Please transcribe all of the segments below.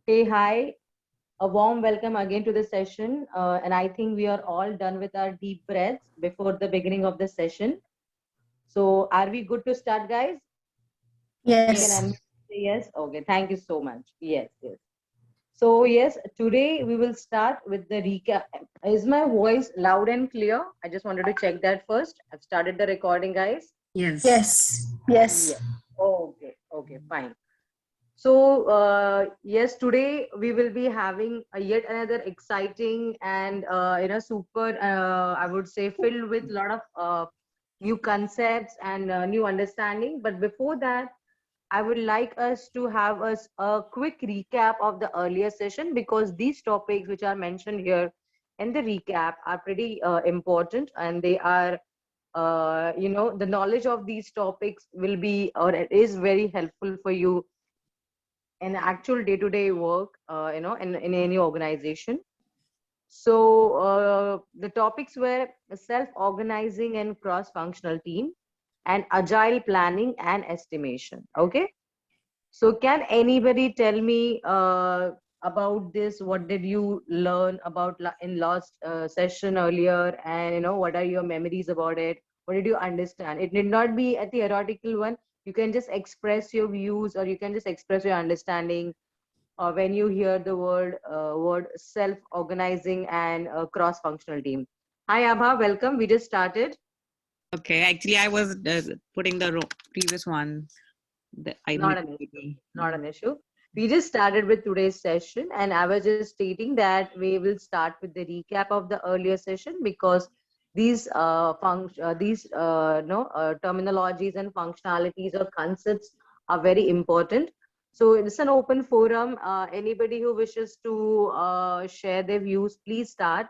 Hey, hi. A warm welcome again to the session. And I think we are all done with our deep breaths before the beginning of the session. So, are we good to start, guys? You can Yes. unmute. Say yes. Okay. Thank you so much. Yes, yes. So, yes, today we will start with the recap. Is my voice loud and clear? I just wanted to check that first. I've started the recording, guys. Yes. Yes. Yes. Okay. Okay. Fine. So, yes, today we will be having a yet another exciting and super, I would say, filled with a lot of new concepts and new understanding. But before that, I would like us to have a quick recap of the earlier session because these topics which are mentioned here in the recap are pretty important and they are the knowledge of these topics will be or it is very helpful for you in actual day-to-day work, in any organization. So the topics were self-organizing and cross-functional team and agile planning and estimation. Okay. So can anybody tell me about this? What did you learn about in last session earlier? And what are your memories about it? What did you understand? It need not be a theoretical one. You can just express your views, or you can just express your understanding when you hear the word self-organizing and cross-functional team. Hi Abha, welcome. We just started. Okay, actually, I was putting the previous one. I Not missed an issue. it. Not an issue. We just started with today's session, and I was just stating that we will start with the recap of the earlier session because these terminologies and functionalities or concepts are very important. So it's an open forum. Anybody who wishes to share their views, please start.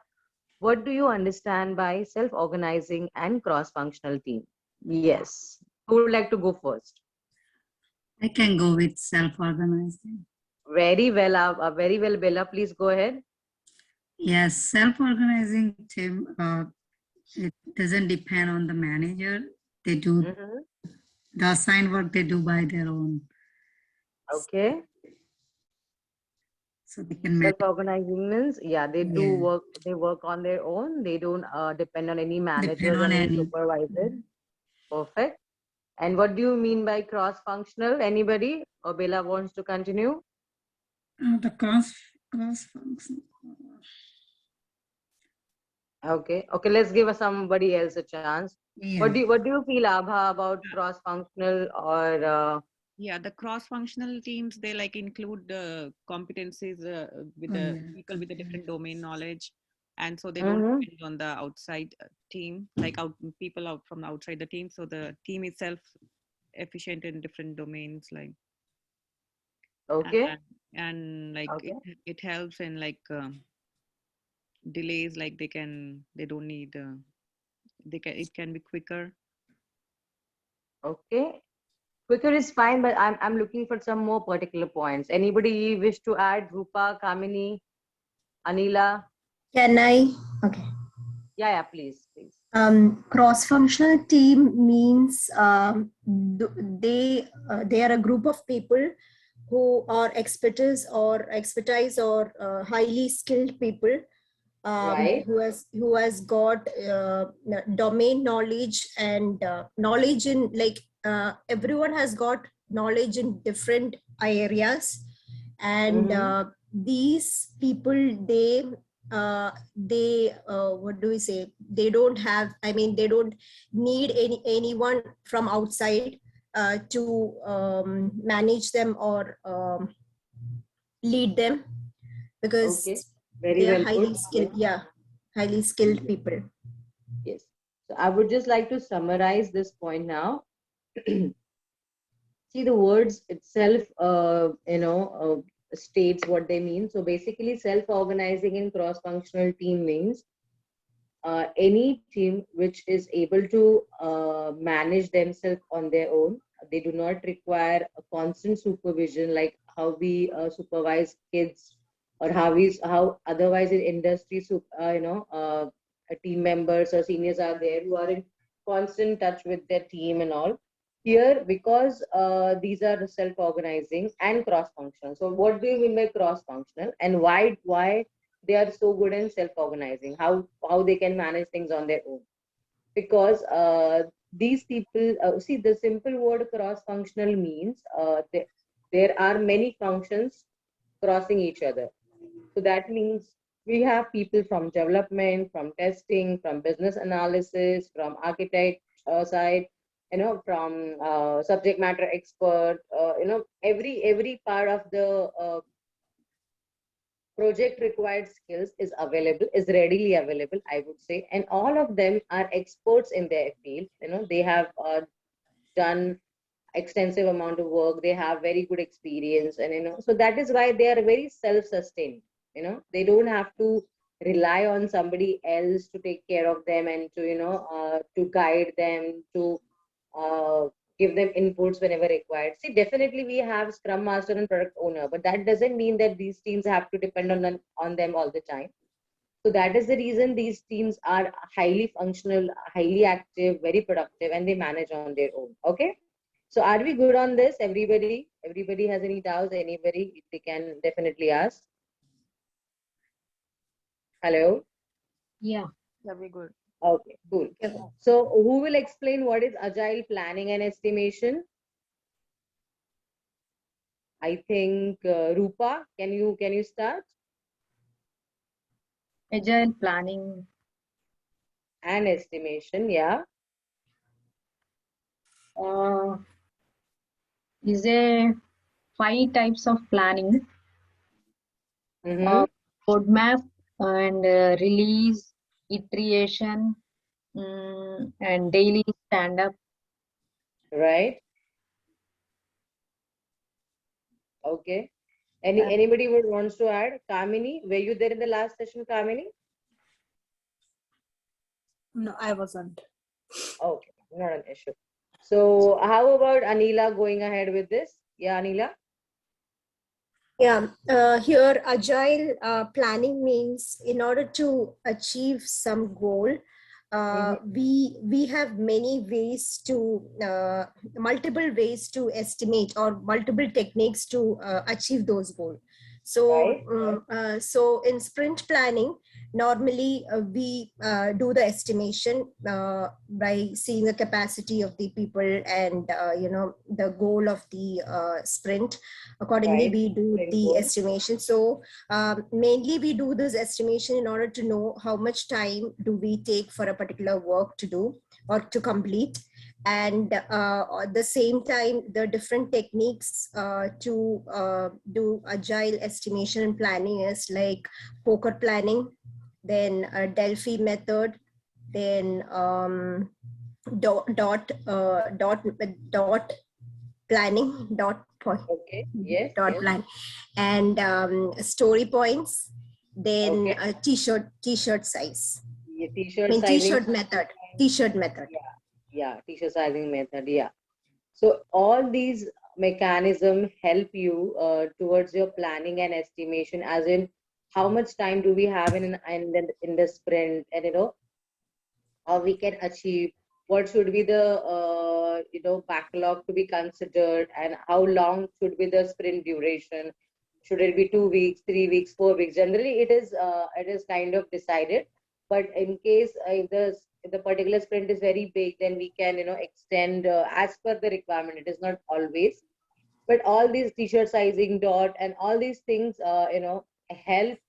What do you understand by self-organizing and cross-functional team? Yes. Who would like to go first? I can go with self-organizing. Very well, Bella. Please go ahead. Yes, self-organizing team, it doesn't depend on the manager. They do Mm-hmm. the assigned work they do by their own. Okay. So they can manage. Self-organizing means, yeah, they do Yeah. work. They work on their own. They don't depend on any Depend managers or on any any. supervisor. Perfect. And what do you mean by cross-functional? Anybody? Or Bella wants to continue? The cross function. Okay. Okay. Let's give somebody else a chance. Yeah. What do you feel, Abha, about cross-functional or Yeah, the cross-functional teams, they like include competencies with Oh the yeah. people with a different domain knowledge, and so they don't mm-hmm. depend on the outside team, like people out from outside the team. So the team itself efficient in different domains, like Okay. and, and like Okay. it helps in like delays, like they don't need they can it can be quicker. Okay. Quicker is fine, but I'm looking for some more particular points. Anybody wish to add? Rupa, Kamini, Anila? Can I? Okay. Yeah, please, please. Cross-functional team means they are a group of people who are expertise or highly skilled people Right. who has got domain knowledge and knowledge in everyone has got knowledge in different areas, and Mm-hmm. these people what do we say, they don't have, I mean, they don't need anyone from outside to manage them or lead them, Okay. because Very they are well highly put. skilled. Yes. Yeah, highly skilled Yes. people. Yes. So I would just like to summarize this point now. See, the words itself, states what they mean. So basically, self-organizing and cross-functional team means any team which is able to manage themselves on their own. They do not require a constant supervision like how we supervise kids, or how otherwise in industry team members or seniors are there who are in constant touch with their team and all. here, because these are self-organizing and cross-functional. So what do you mean by cross-functional, and why they are so good in self-organizing? How they can manage things on their own? Because these people, see, the simple word cross-functional means there are many functions crossing each other. So that means we have people from development, from testing, from business analysis, from architect side, from subject matter expert, every part of the project required skills is readily available, I would say. And all of them are experts in their field. They have done extensive amount of work, they have very good experience, and so that is why they are very self-sustained. They don't have to rely on somebody else to take care of them and to guide them, to uh, give them inputs whenever required. See, definitely we have scrum master and product owner, but that doesn't mean that these teams have to depend on them all the time. So that is the reason these teams are highly functional, highly active, very productive, and they manage on their own. Okay. So are we good on this? Everybody? Everybody has any doubts? Anybody? They can definitely ask. Hello? Yeah. Yeah, we're good. Okay, cool. So who will explain what is agile planning and estimation? I think Rupa, can you start? Agile planning And estimation, yeah. uh, is a 5 types of planning: Mm-hmm. roadmap and release, iteration, and daily stand-up. Right. Okay. Uh, Anybody would wants to add? Kamini, were you there in the last session, Kamini? No, I wasn't. Okay, not an issue. So how about Anila going ahead with this? Yeah, Anila. Yeah, here agile planning means in order to achieve some goal, we have many ways to multiple ways to estimate, or multiple techniques to achieve those goals. So, Right. so in sprint planning, normally we do the estimation by seeing the capacity of the people and the goal of the sprint. Accordingly, Right. we do Sprint the goal. estimation. So mainly we do this estimation in order to know how much time do we take for a particular work to do or to complete. And at the same time, the different techniques to do agile estimation and planning is like poker planning, then Delphi method, then dot planning, dot point, Okay. Yes. dot Yes. plan, and story points, then Okay. t-shirt size. Yeah, I t-shirt mean sizing. t-shirt method. Yeah, t-shirt sizing method. Yeah. So all these mechanism help you towards your planning and estimation, as in how much time do we have in the sprint, and how we can achieve, what should be the backlog to be considered, and how long should be the sprint duration. Should it be 2 weeks, 3 weeks, 4 weeks? Generally it is kind of decided, but in case if the particular sprint is very big, then we can extend as per the requirement. It is not always, but all these t-shirt sizing dot and all these things help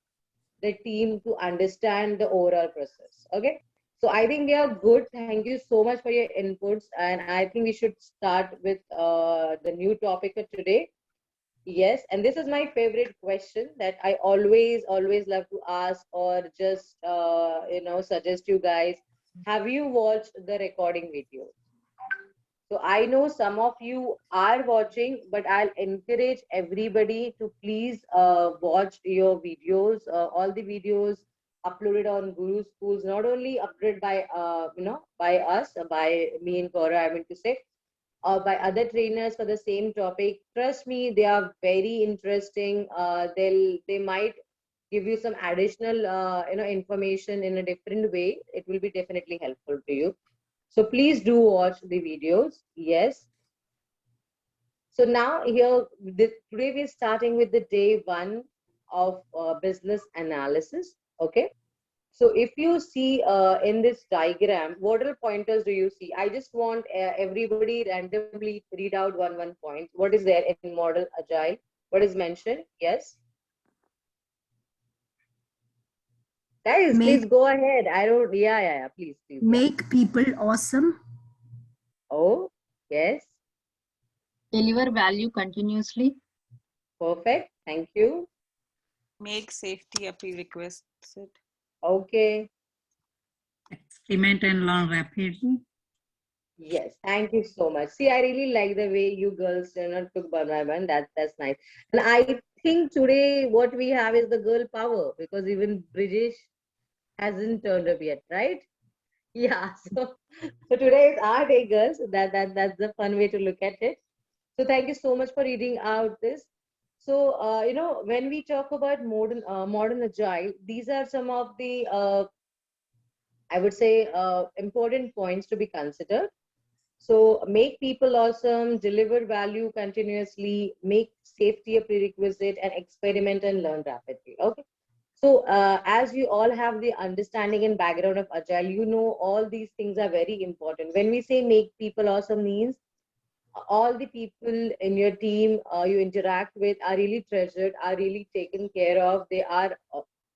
the team to understand the overall process. Okay. So I think we are good. Thank you so much for your inputs. And I think we should start with the new topic for today. Yes. And this is my favorite question that I always love to ask, or just, suggest you guys. Have you watched the recording video? So I know some of you are watching, but I'll encourage everybody to please watch your videos, all the videos uploaded on Guru Schools, not only uploaded by us, by me and Cora, I mean to say, or by other trainers for the same topic. Trust me, they are very interesting. They might give you some additional information in a different way. It will be definitely helpful to you. So please do watch the videos. Yes. So now here, today we're starting with the day one of business analysis. Okay. So if you see in this diagram, what all pointers do you see? I just want everybody randomly read out one point. What is there in model agile? What is mentioned? Yes. Guys, please Make go ahead. I don't, yeah. Please. Yeah. make people awesome. Oh, yes. Deliver value continuously. Perfect. Thank you. Make safety a prerequisite. Okay. Experiment and learn rapidly. Yes, thank you so much. See, I really like the way you girls took one by one. That's nice. And I think today what we have is the girl power because even British hasn't turned up yet, right? Yeah. So today is our day, girls. That's the fun way to look at it. So thank you so much for reading out this. So when we talk about modern agile, these are some of the I would say important points to be considered. So make people awesome, deliver value continuously, make safety a prerequisite, and experiment and learn rapidly. Okay. So as you all have the understanding and background of agile, you know all these things are very important. When we say make people awesome means all the people in your team you interact with are really treasured, are really taken care of. They are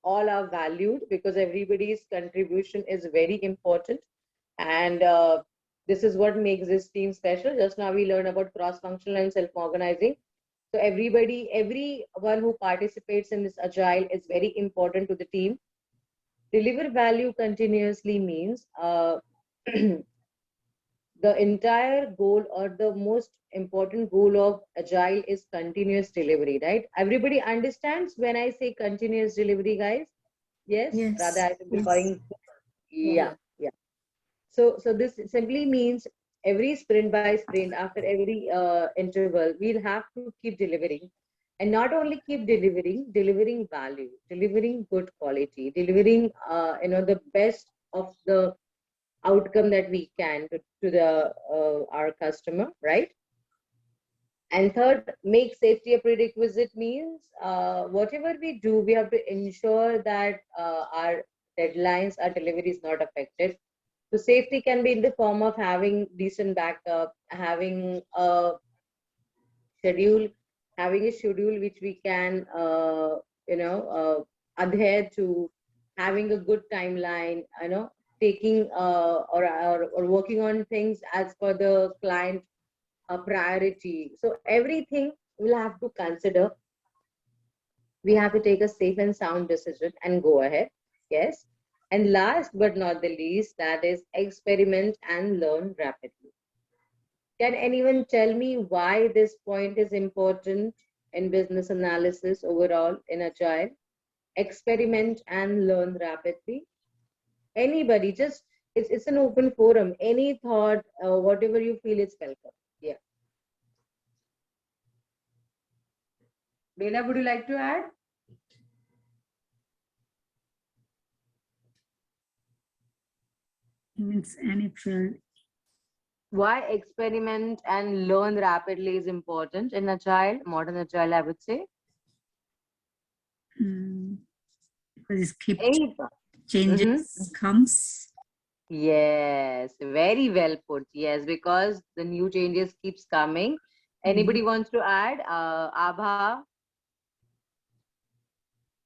all are valued because everybody's contribution is very important. And this is what makes this team special. Just now we learned about cross-functional and self-organizing. So everyone who participates in this agile is very important to the team. Deliver value continuously means the entire goal or the most important goal of agile is continuous delivery, right? Everybody understands when I say continuous delivery, guys? Yes, rather Yes. I should be Yes. calling. Yeah. Yeah. So this simply means every sprint by sprint, after every interval, we'll have to keep delivering, and not only keep delivering value, delivering good quality, delivering the best of the outcome that we can to the our customer, right? And third, make safety a prerequisite means whatever we do, we have to ensure that our deadlines, our delivery is not affected. So safety can be in the form of having decent backup, having a schedule, having a schedule which we can, adhere to, having a good timeline, taking or working on things as per the client priority. So everything we'll have to consider. We have to take a safe and sound decision and go ahead. Yes. And last but not the least, that is experiment and learn rapidly. Can anyone tell me why this point is important in business analysis overall in Agile? Experiment and learn rapidly. Anybody, just it's an open forum. Any thought, whatever you feel is welcome. Yeah. Bela, would you like to add? Means any field. Why experiment and learn rapidly is important in Agile, modern Agile, I would say. Because keep Any changes comes. Yes, very well put. Yes, because the new changes keeps coming. Anybody wants to add? Abha?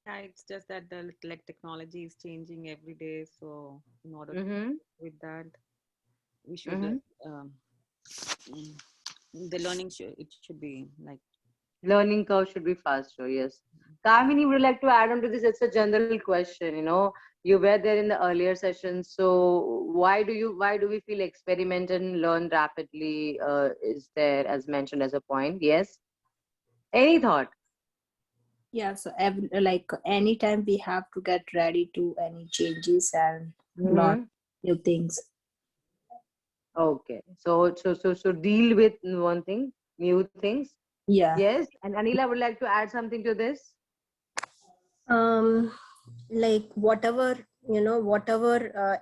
Yeah, it's just that the like technology is changing every day. So in order Mm-hmm. with that, we should Mm-hmm. mm, the learning should be like Learning curve should be faster. Yes. Kamini, would you like to add on to this? It's a general question. You were there in the earlier sessions. So why do we feel experiment and learn rapidly is there as mentioned as a point? Yes. Any thought? Yeah, so like anytime we have to get ready to any changes and learn Mm-hmm. new things. Okay. So deal with one thing, new things. Yeah. Yes. And Anila would like to add something to this. Like whatever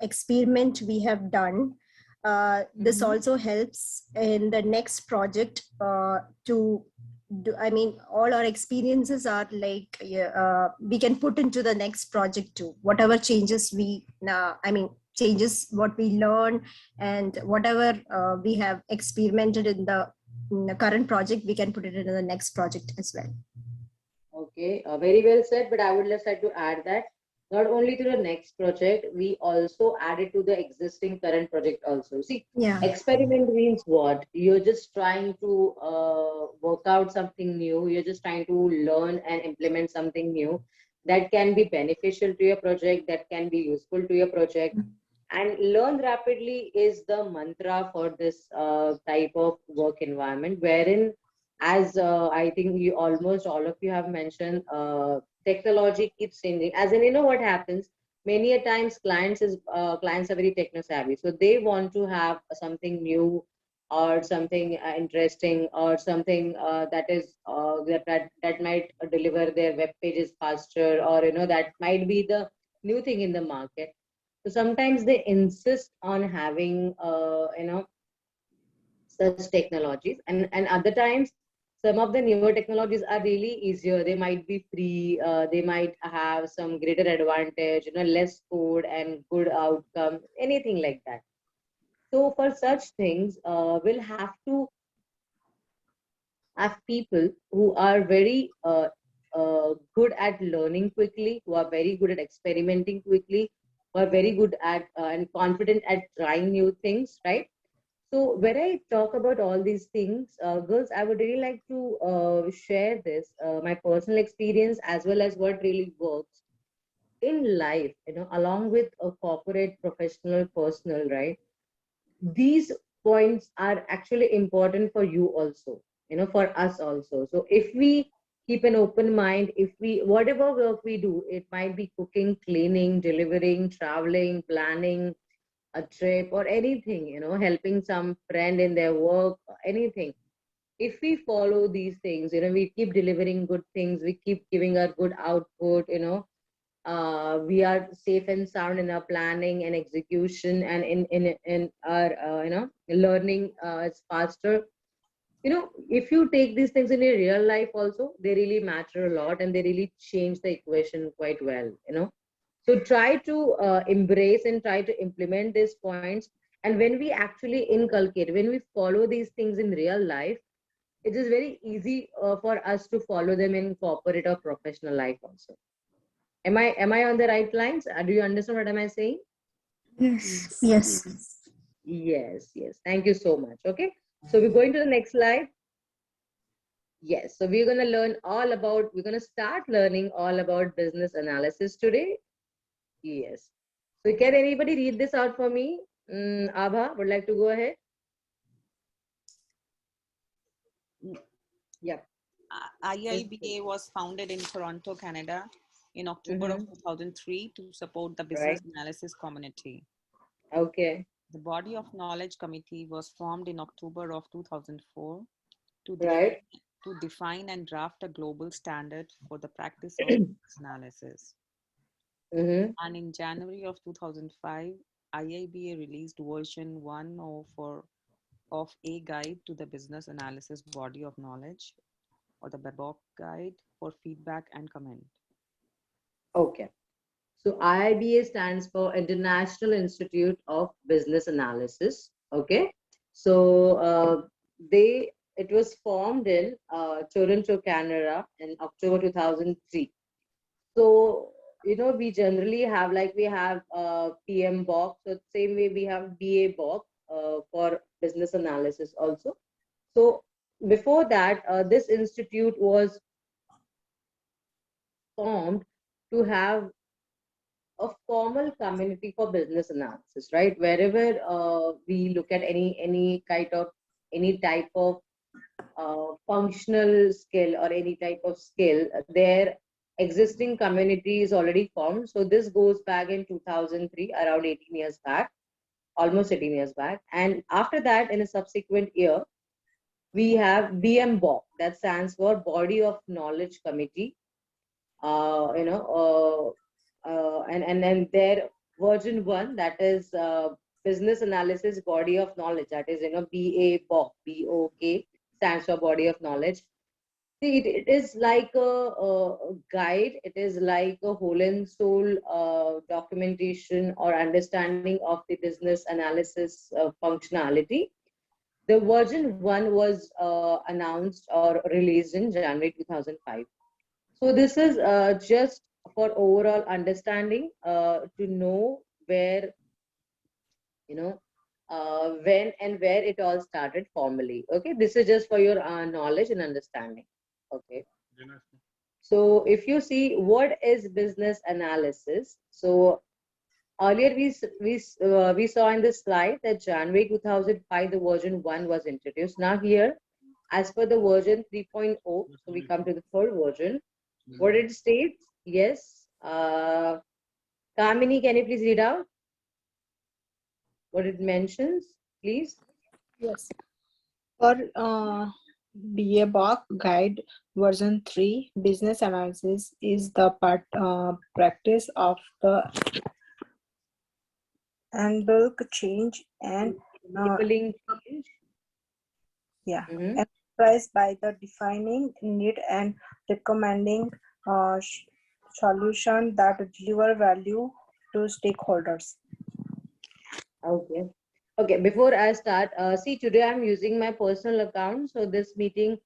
experiment we have done, This Mhm. also helps in the next project to do, I mean, all our experiences are like, we can put into the next project too. Whatever changes we, changes what we learn, and whatever we have experimented in the current project, we can put it into the next project as well. Okay, very well said. But I would just like to add that not only to the next project, we also added to the existing current project also. See, Yeah. experiment means what? You're just trying to work out something new. You're just trying to learn and implement something new that can be beneficial to your project, that can be useful to your project. And learn rapidly is the mantra for this type of work environment, wherein, as I think you almost all of you have mentioned, technology keeps changing. As in, what happens? Many a times, clients are very techno savvy, so they want to have something new or something interesting or something that might deliver their web pages faster, or that might be the new thing in the market. So sometimes they insist on having such technologies, and other times some of the newer technologies are really easier. They might be free. They might have some greater advantage. Less code and good outcome. Anything like that. So for such things, we'll have to have people who are very good at learning quickly, who are very good at experimenting quickly, who are very good at and confident at trying new things, right? So when I talk about all these things, girls, I would really like to share this, my personal experience as well as what really works in life, along with a corporate, professional, personal, right? These points are actually important for you also, for us also. So if we keep an open mind, if we, whatever work we do, it might be cooking, cleaning, delivering, traveling, planning a trip, or anything, helping some friend in their work, anything. If we follow these things, we keep delivering good things, we keep giving our good output, we are safe and sound in our planning and execution, and in our learning is faster. If you take these things in your real life also, they really matter a lot, and they really change the equation quite well. So try to embrace and try to implement these points. And when we actually inculcate, when we follow these things in real life, it is very easy for us to follow them in corporate or professional life also. Am I on the right lines? Do you understand what am I saying? Yes. Yes. Yes, yes. Thank you so much. Okay. So we're going to the next slide. Yes. So we're going to we're going to start learning all about business analysis today. Yes. So can anybody read this out for me? Abha would like to go ahead. Yep. IIBA was founded in Toronto, Canada in October of 2003 to support the business Right. analysis community. Okay. The Body of Knowledge Committee was formed in October of 2004 to Right. define and draft a global standard for the practice of business analysis. Mm-hmm. And in January of 2005, IIBA released version 104 of A Guide to the Business Analysis Body of Knowledge, or the BABOK Guide, for feedback and comment. Okay. So IIBA stands for International Institute of Business Analysis. Okay. So it was formed in Toronto, Canada in October 2003. So, we generally have, like, we have PMBOK. So same way we have BABOK for business analysis also. So before that, this institute was formed to have a formal community for business analysis, right? Wherever we look at any type of functional skill or any type of skill, their existing community is already formed. So this goes back in 2003, around 18 years back, almost 18 years back. And after that, in a subsequent year, we have BMBOK, that stands for Body of Knowledge Committee. And then their version 1, that is business analysis body of knowledge, that is, BOK, BOK stands for body of knowledge. See, it is like a guide, it is like a whole and soul documentation or understanding of the business analysis functionality. The version 1 was announced or released in January 2005. So this is just for overall understanding, to know where, when and where it all started formally. Okay, this is just for your knowledge and understanding. Okay. So if you see what is business analysis, so earlier we saw in this slide that January 2005 the version 1 was introduced. Now here, as per the version 3.0, so we come to the third version. What it states, yes. Kamini, can you please read out what it mentions, please? Yes. For BA BOK guide version 3, business analysis is the practice of the and bulk change and Enabling change. yeah, Mhm. enterprise by the defining need and recommending solution that deliver value to stakeholders. Okay. Okay, before I start, see, today I'm using my personal account, so this meeting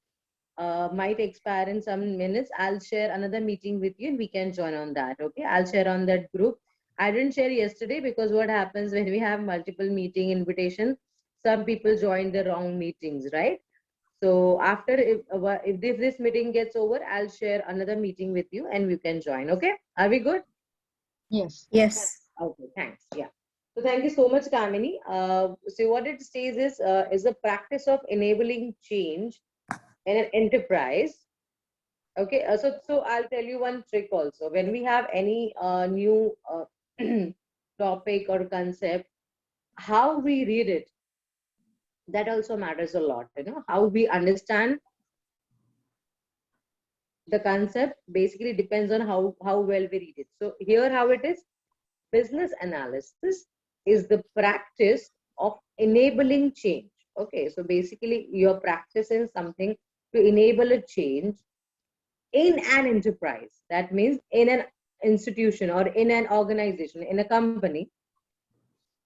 might expire in some minutes. I'll share another meeting with you and we can join on that. Okay, I'll share on that group. I didn't share yesterday because what happens when we have multiple meeting invitations, some people join the wrong meetings, right? So after, if this meeting gets over, I'll share another meeting with you and we can join. Okay, are we good? Yes. Yes. Okay, thanks. Yeah. So thank you so much, Kamini. So what it says is the practice of enabling change in an enterprise. Okay, so I'll tell you one trick also. When we have any new topic or concept, how we read it, that also matters a lot. How we understand the concept basically depends on how well we read it. So here how it is, business analysis is the practice of enabling change. Okay, so basically you're practicing something to enable a change in an enterprise. That means in an institution or in an organization, in a company,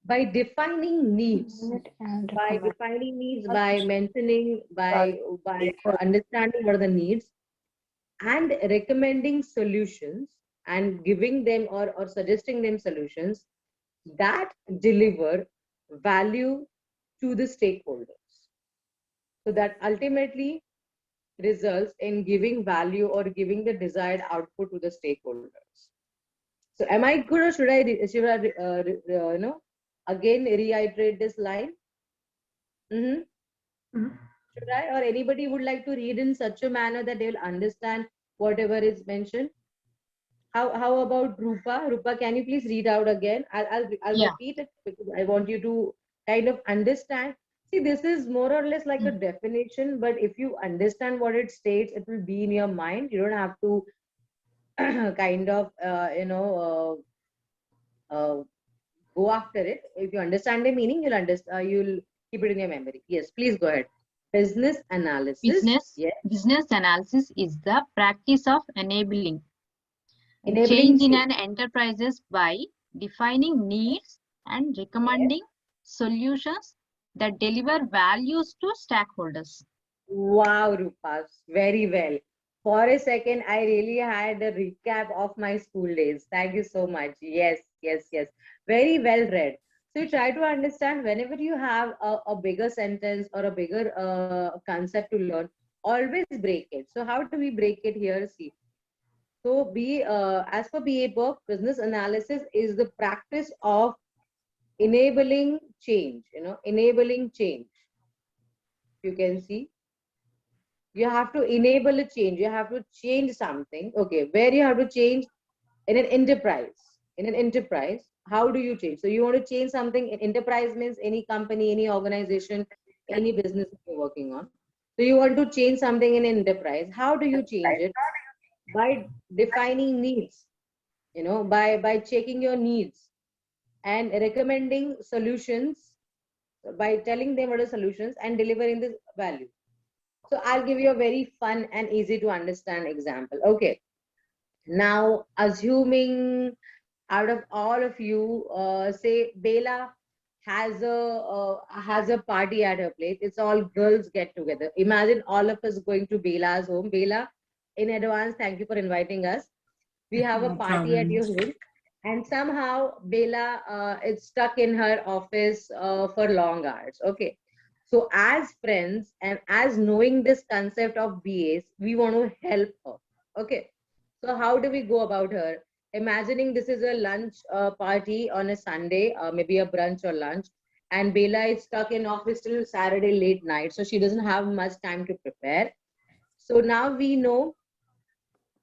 by defining needs, And by mentioning, by understanding what are the needs, and recommending solutions and giving them or suggesting them solutions that deliver value to the stakeholders. So that ultimately results in giving value or giving the desired output to the stakeholders. So am I good, or should I again reiterate this line? Should I, or anybody would like to read in such a manner that they will understand whatever is mentioned? How about Rupa? Rupa, can you please read out again? I'll Yeah. repeat it because I want you to kind of understand. See, this is more or less like a definition, but if you understand what it states, it will be in your mind. You don't have to kind of go after it. If you understand the meaning, you'll understand. You'll keep it in your memory. Yes, please go ahead. Business analysis. Yes. Business analysis is the practice of enabling Enabling change in change. an enterprises by defining needs and recommending solutions that deliver values to stakeholders. Wow, Rupa, very well. For a second, I really had a recap of my school days. Thank you so much. Yes, yes, yes. Very well read. So you try to understand whenever you have a bigger sentence or a bigger concept to learn, always break it. So how do we break it here? See. So as per BA book, business analysis is the practice of enabling change, enabling change. You can see. You have to enable a change. You have to change something. Okay, where you have to change in an enterprise. In an enterprise, how do you change? So you want to change something. Enterprise means any company, any organization, any business you're working on. So you want to change something in enterprise. How do you change it? By defining needs. By checking your needs and recommending solutions by telling them what are solutions and delivering the value. So I'll give you a very fun and easy to understand example. Okay. Now, assuming out of all of you, say Bella has a party at her place. It's all girls get together. Imagine all of us going to Bella's home. Bella, in advance, thank you for inviting us. We have a No party at problem. your home, and somehow Bella is stuck in her office for long hours. Okay. So, as friends and as knowing this concept of BAs, we want to help her. Okay. So, how do we go about her? Imagining this is a lunch party on a Sunday, maybe a brunch or lunch, and Bella is stuck in office till Saturday late night, so she doesn't have much time to prepare. So now we know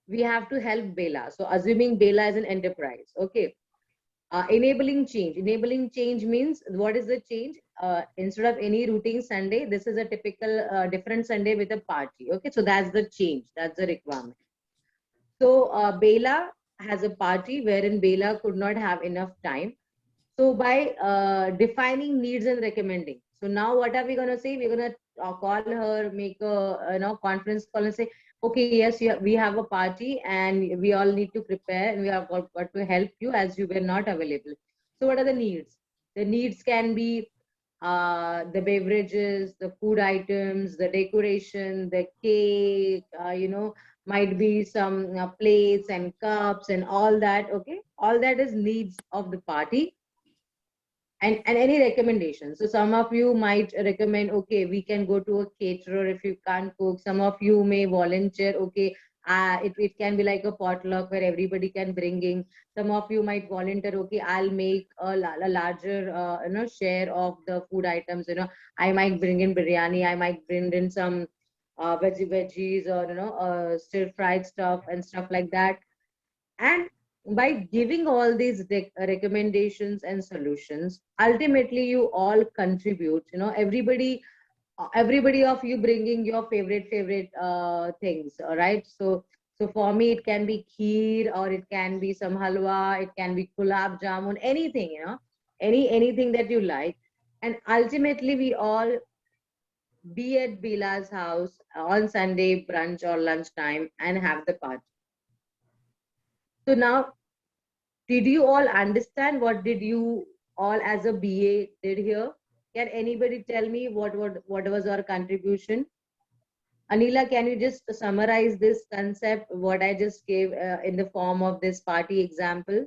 we have to help Bella. So assuming Bella is an enterprise, okay. Enabling change. Enabling change means what is the change? Instead of any routine Sunday, this is a typical different Sunday with a party. Okay, so that's the change. That's the requirement. So Bella has a party wherein Bella could not have enough time. So by defining needs and recommending. So now what are we going to say? We're going to call her, make a conference call and say, okay, yes, we have a party and we all need to prepare and we have got to help you as you were not available. So what are the needs? The needs can be the beverages, the food items, the decoration, the cake, might be some plates and cups and all that. Okay, all that is needs of the party. And any recommendations. So some of you might recommend, okay, we can go to a caterer if you can't cook. Some of you may volunteer, okay, it can be like a potluck where everybody can bring in. Some of you might volunteer, okay, I'll make a larger share of the food items. I might bring in biryani, I might bring in some veggies or stir fried stuff and stuff like that. And by giving all these recommendations and solutions, ultimately you all contribute. Everybody of you bringing your favorite things. All right. So for me, it can be kheer or it can be some halwa, it can be gulab jamun, anything. Anything that you like. And ultimately, we all be at Bila's house on Sunday brunch or lunchtime and have the party. So now, did you all understand what did you all as a BA did here? Can anybody tell me what was our contribution? Anila, can you just summarize this concept, what I just gave in the form of this party example?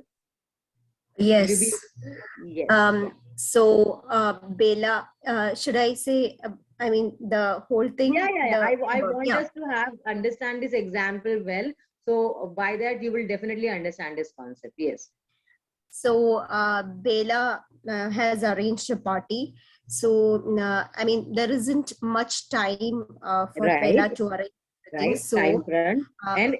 Will you be? Yes. Yes. So Bella, should I say? I mean, the whole thing. Yeah. I want yeah. us to understand this example well. So by that you will definitely understand this concept. Yes. So Bella has arranged a party. So I mean, there isn't much time for Right. Bella to arrange everything. Right. Time So crunch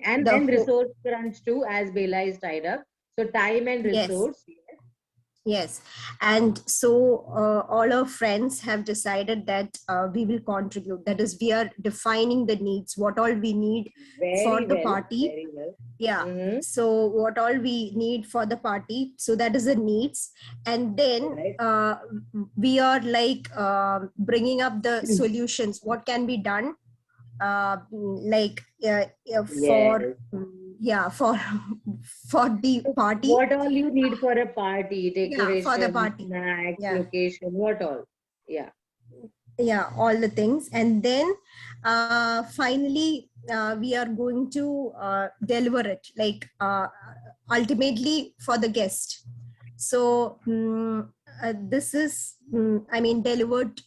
and the resource crunch too, as Bella is tied up. So time and yes. resource. Yes, and so all our friends have decided that we will contribute. That is, we are defining the needs, what all we need for Very the well. party. Very well. Yeah. Mhm. So what all we need for the party. So that is the needs, and then Right. we are like bringing up the solutions. What can be done? Like for Yes. for the So party. what all you need for a party? Yeah, for the Decoration, party. snacks, Yeah. location, what all? Yeah. Yeah, all the things, and then finally we are going to deliver it, like ultimately for the guest. So this is I mean, delivered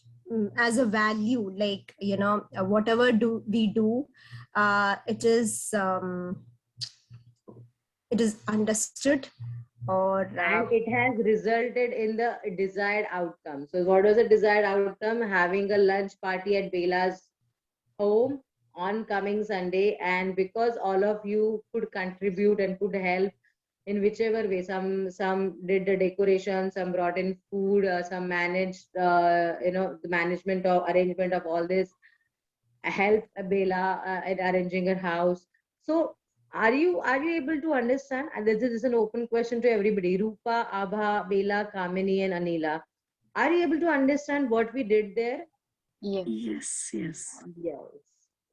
as a value, like whatever do we do, it is understood, or And it has resulted in the desired outcome. So what was the desired outcome? Having a lunch party at Bela's home on coming Sunday. And because all of you could contribute and could help in whichever way, some did the decoration, some brought in food, some managed the management of arrangement of all this, helped Bela in arranging her house. So Are you able to understand? And this is an open question to everybody. Rupa, Abha, Bela, Kamini, and Anila. Are you able to understand what we did there? Yes. Yes, yes. Yes.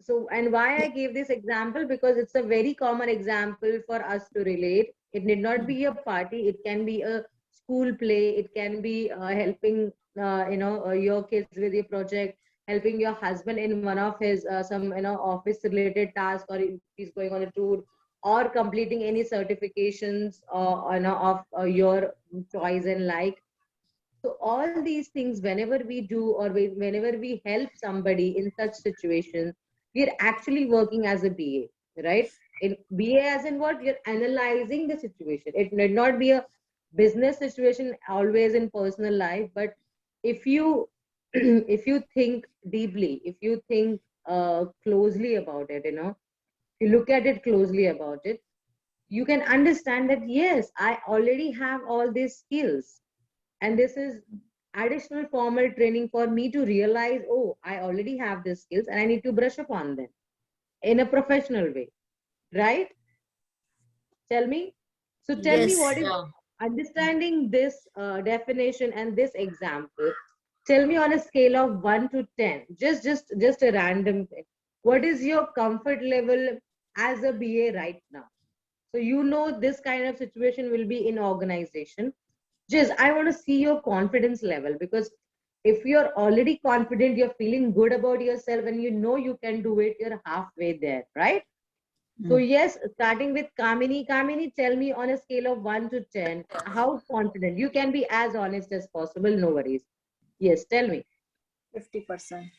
So, and why I gave this example, because it's a very common example for us to relate. It need not be a party. It can be a school play. It can be helping, your kids with your project, helping your husband in one of his some office related task, or if he's going on a tour, or completing any certifications of your choice and like. So all these things, whenever we do, or whenever we help somebody in such situations, we are actually working as a BA, right? In BA, as in what? You're analyzing the situation. It need not be a business situation always in personal life, but if you if you think deeply, if you think closely about it, you look at it closely about it, you can understand that yes, I already have all these skills, and this is additional formal training for me to realize, oh, I already have these skills and I need to brush up on them in a professional way, right? Tell me. So tell me, Yes. what is Yeah. understanding this definition and this example? Tell me on a scale of 1 to 10, just a random thing. What is your comfort level as a BA right now? So this kind of situation will be in organization. Just I want to see your confidence level, because if you're already confident, you're feeling good about yourself, and you can do it, you're halfway there, right? So Mm. yes, starting with Kamini. Kamini, tell me on a scale of 1 to 10, how confident. You can be as honest as possible, no worries. Yes, tell me. 50%.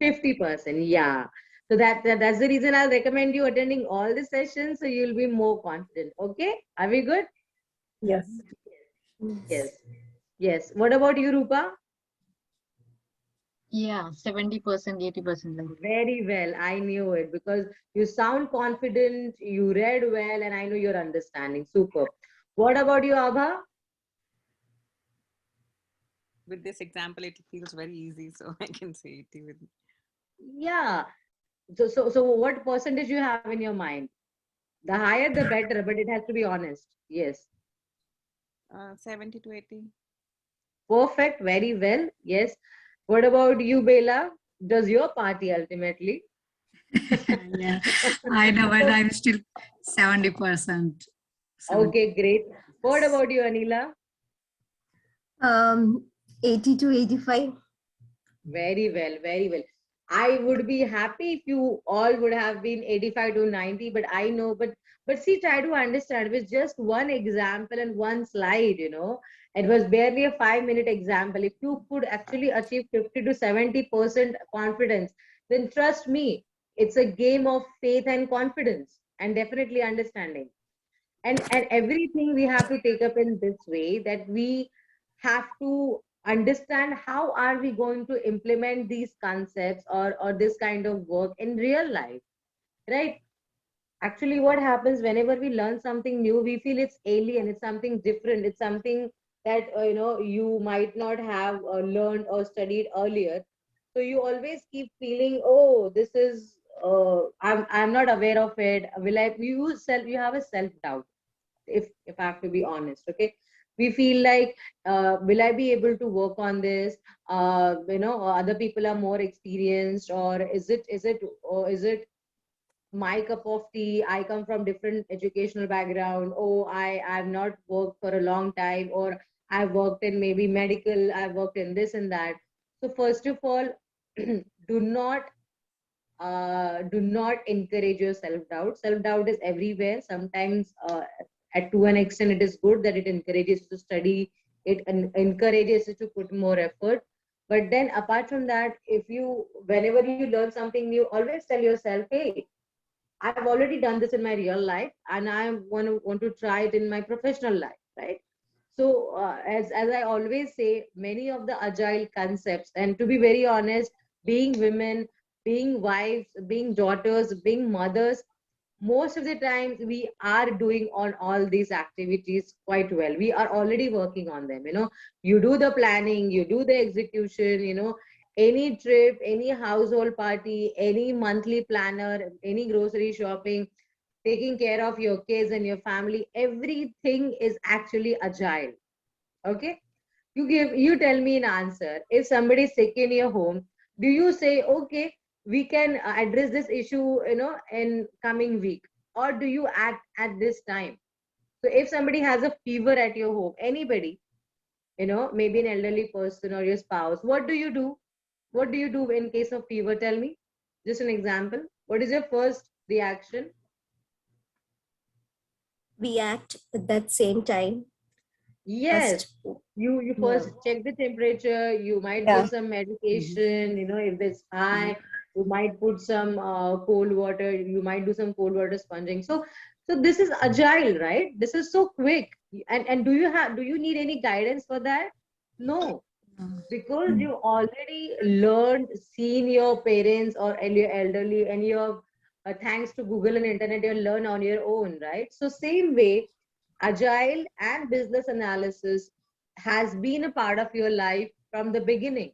50%. Yeah. So that's the reason I'll recommend you attending all the sessions, so you'll be more confident. Okay? Are we good? Yes. Yes. Yes. What about you, Rupa? Yeah, 70%, 80% like. Very well. I knew it, because you sound confident, you read well, and I know you're understanding. Super. What about you, Abha? With this example, it feels very easy, so I can say it with Yeah. So what percentage you have in your mind? The higher, the better, but it has to be honest. Yes. 70 to 80. Perfect. Very well. Yes. What about you, Bela? Does your party ultimately? Yeah, I know, but I'm still 70%. Okay, great. What about you, Anila? 80 to 85. Very well, very well. I would be happy if you all would have been 85 to 90, but I know, but see, try to understand with just one example and one slide, it was barely a 5-minute example. If you could actually achieve 50 to 70% confidence, then trust me, it's a game of faith and confidence and definitely understanding. And everything we have to take up in this way, that we have to understand how are we going to implement these concepts, or this kind of work in real life, right? Actually, what happens whenever we learn something new, we feel it's alien, it's something different, it's something that you might not have learned or studied earlier. So you always keep feeling, oh, this is I'm not aware of it. Will I you self you have a self doubt, if I have to be honest. Okay, we feel like, will I be able to work on this? Other people are more experienced, or is it my cup of tea? I come from different educational background. Oh, I've not worked for a long time, or I've worked in maybe medical, I've worked in this and that. So first of all, do not encourage your self-doubt. Self-doubt is everywhere. Sometimes to an extent it is good that it encourages you to study, it encourages you to put more effort. But then apart from that, whenever you learn something new, always tell yourself, hey, I've already done this in my real life, and I want to try it in my professional life, right? So as I always say, many of the agile concepts, and to be very honest, being women, being wives, being daughters, being mothers, most of the times we are doing on all these activities quite well. We are already working on them. You do the planning, you do the execution. Any trip, any household party, any monthly planner, any grocery shopping, taking care of your kids and your family, everything is actually agile. Okay, you tell me an answer. If somebody is sick in your home, do you say, okay, we can address this issue, in coming week, or do you act at this time? So if somebody has a fever at your home, anybody, maybe an elderly person or your spouse, what do you do? What do you do in case of fever? Tell me, just an example. What is your first reaction? We act at that same time. Yes, First, you first check the temperature. You might Yeah. give some medication. If it's high, you might put some cold water. You might do some cold water sponging. So this is agile, right? This is so quick. And do you need any guidance for that? No, because you already learned, seen your parents or your elderly, and you're thanks to Google and internet, you learn on your own, right? So same way, agile and business analysis has been a part of your life from the beginning.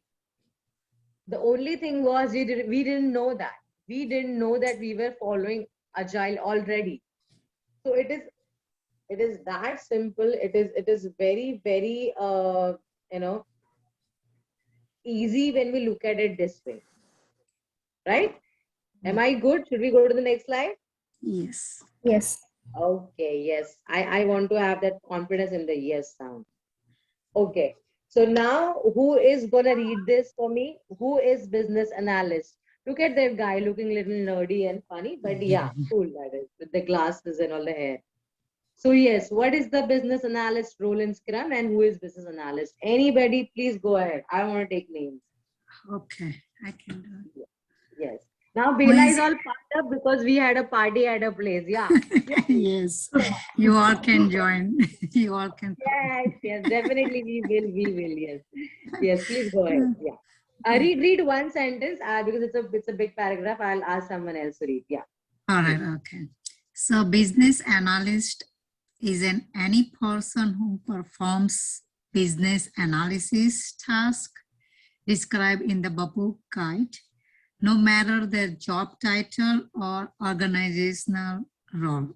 The only thing was we didn't know that. We didn't know that we were following agile already. So it is that simple. It is very, very you know easy when we look at it this way, right? Am I good? Should we go to the next slide? Yes. Yes. Okay, yes. I want to have that confidence in the yes sound. Okay. So now who is gonna read this for me? Who is business analyst? Look at that guy looking a little nerdy and funny, but yeah, cool that is, with the glasses and all the hair. So yes, what is the business analyst role in Scrum and who is business analyst? Anybody, please go ahead. I want to take names. Okay, I can do it. Yes. Now Who Bela is- is all pumped up because we had a party at a place. Yeah. Yes, you all can join. You all can. Yes, definitely we will, yes. Yes, please go ahead. Yeah. Read one sentence because it's a big paragraph. I'll ask someone else to read. Yeah. All right, okay. So business analyst is any person who performs business analysis task described in the Babu Guide, no matter their job title or organizational role.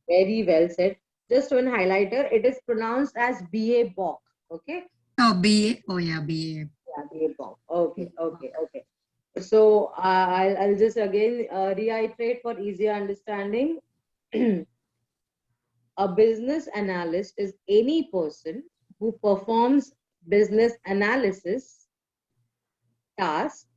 Very well said. Just one highlighter. It is pronounced as BA Bok. Okay. Oh, BA. Oh, yeah, BA. Yeah, BA Bok. Okay. Okay. So I'll just again reiterate for easier understanding. A business analyst is any person who performs business analysis tasks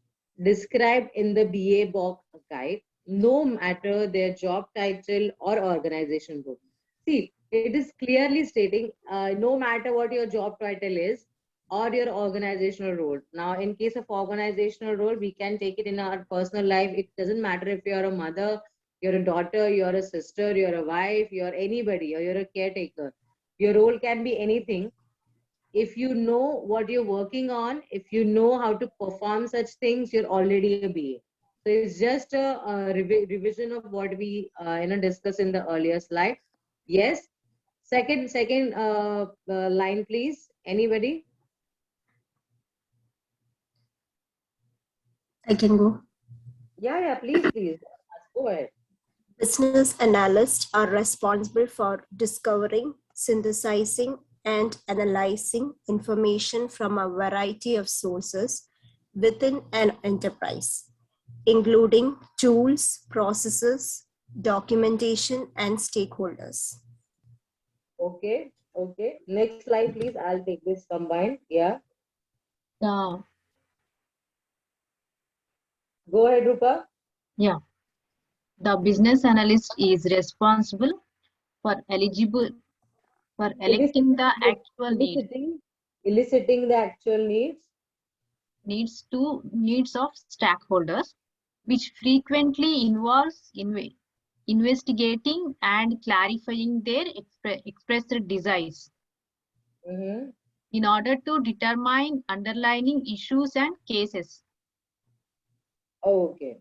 described in the BA Bok guide, no matter their job title or organization group. See, it is clearly stating no matter what your job title is or your organizational role. Now, in case of organizational role, we can take it in our personal life. It doesn't matter if you're a mother, you're a daughter, you're a sister, you're a wife, you're anybody, or you're a caretaker. Your role can be anything. If you know what you're working on, if you know how to perform such things, you're already a BA. So it's just a revision of what we discussed in the earlier slide. Yes. Second line, please. Anybody? I can go. Yeah. Please. Go ahead. Business analysts are responsible for discovering, synthesizing, and analyzing information from a variety of sources within an enterprise, including tools, processes, documentation, and stakeholders. Okay. Next slide, please. I'll take this combined. Yeah. The Go ahead, Rupa. yeah, the business analyst is responsible for electing the actual Eliciting the actual needs of stakeholders, which frequently involves investigating and clarifying their expressed desires Mm-hmm. in order to determine underlying issues and cases. Okay.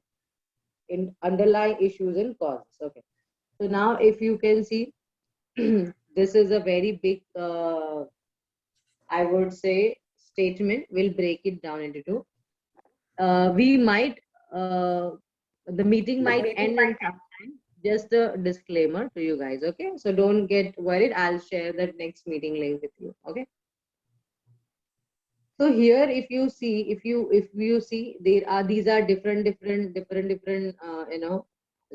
In underlying issues and causes. Okay. So now if you can see, this is a very big, I would say, statement. We'll break it down into two. We might, the meeting might end in some time, just a disclaimer to you guys, okay? So don't get worried. I'll share that next meeting link with you, okay? So here, if you see, there are, these are different,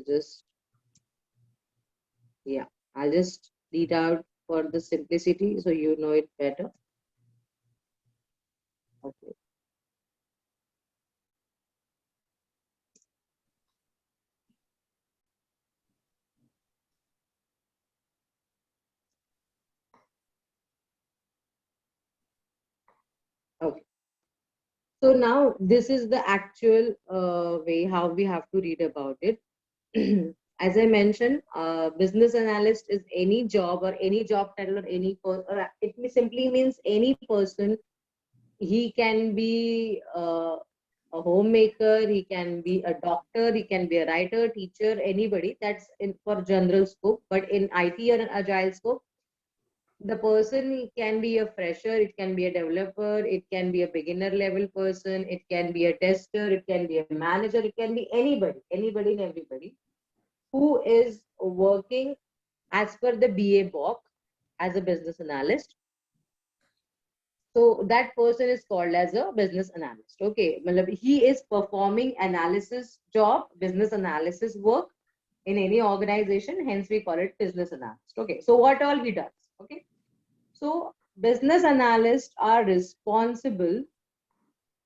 just, yeah, I'll just read out for the simplicity so you know it better. Okay. Okay. So now this is the actual way how we have to read about it. As I mentioned, business analyst is any job or any job title or or it simply means any person. He can be a homemaker, he can be a doctor, he can be a writer, teacher, anybody. That's in for general scope. But in IT or an agile scope, the person can be a fresher, it can be a developer, it can be a beginner level person, it can be a tester, it can be a manager, it can be anybody and everybody who is working as per the BA BOK as a business analyst. So that person is called as a business analyst. Okay, he is performing analysis job, business analysis work in any organization. Hence, we call it business analyst. Okay, so what all he does? Okay, so business analysts are responsible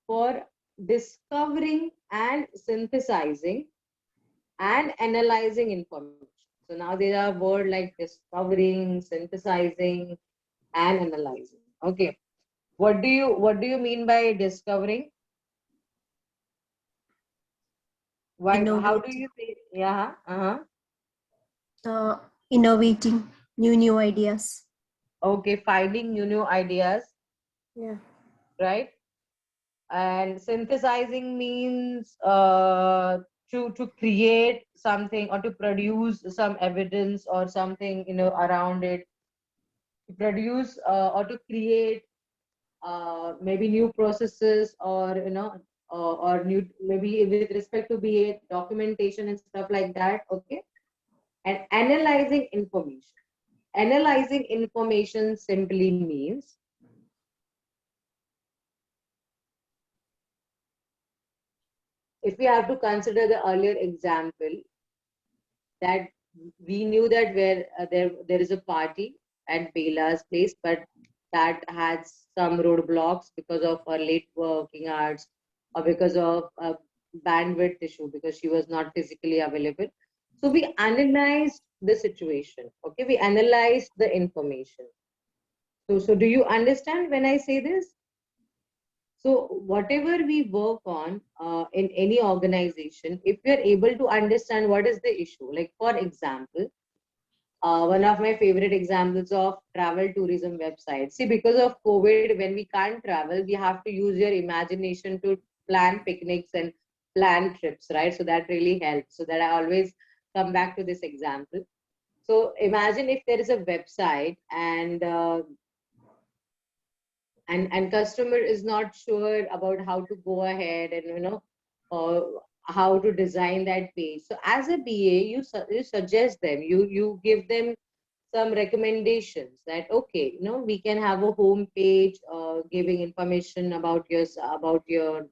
for discovering and synthesizing and analyzing information. So now there are words like discovering, synthesizing, and analyzing. Okay. What do you mean by discovering? Why? How do Innovating, you say? Yeah. innovating new ideas. Okay. Finding new ideas, Yeah. right? And synthesizing means to create something or to produce some evidence or something around it. To produce or to create maybe new processes or or new maybe with respect to be it documentation and stuff like that. Okay. And analyzing information simply means if we have to consider the earlier example that we knew that where there is a party at Bela's place, but that had some roadblocks because of her late working hours or because of a bandwidth issue because she was not physically available. So we analyzed the situation. Okay, we analyzed the information. So do you understand when I say this? So whatever we work on in any organization, if we are able to understand what is the issue, like for example, one of my favorite examples of travel tourism websites. See, because of COVID, when we can't travel, we have to use your imagination to plan picnics and plan trips, right? So that really helps. So that I always come back to this example. So imagine if there is a website and customer is not sure about how to go ahead and uh, how to design that page. So as a BA, you suggest them, you give them some recommendations that okay, we can have a home page giving information about your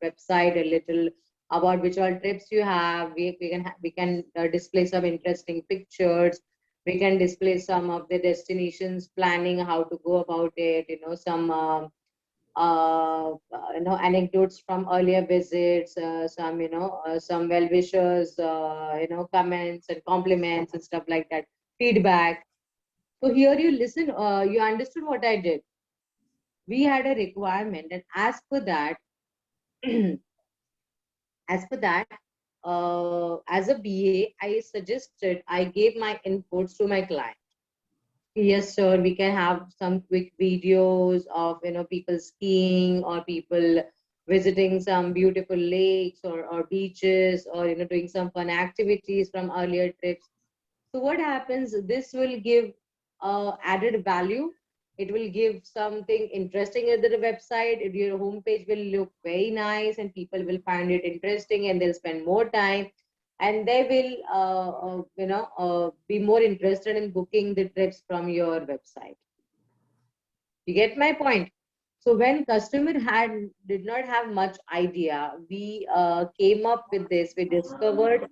website, a little about which all trips you have. We can display some interesting pictures. We can display some of the destinations planning, how to go about it, some anecdotes from earlier visits, some well wishers, comments and compliments and stuff like that, feedback. So here you listen, you understood what I did. We had a requirement, and as per that, as per that, as a BA, I gave my inputs to my client. Yes, sir. We can have some quick videos of people skiing or people visiting some beautiful lakes or beaches or doing some fun activities from earlier trips. So what happens? This will give added value. It will give something interesting at the website. Your homepage will look very nice and people will find it interesting and they'll spend more time. and they will be more interested in booking the trips from your website. You get my point? So when customer did not have much idea, we came up with this. We discovered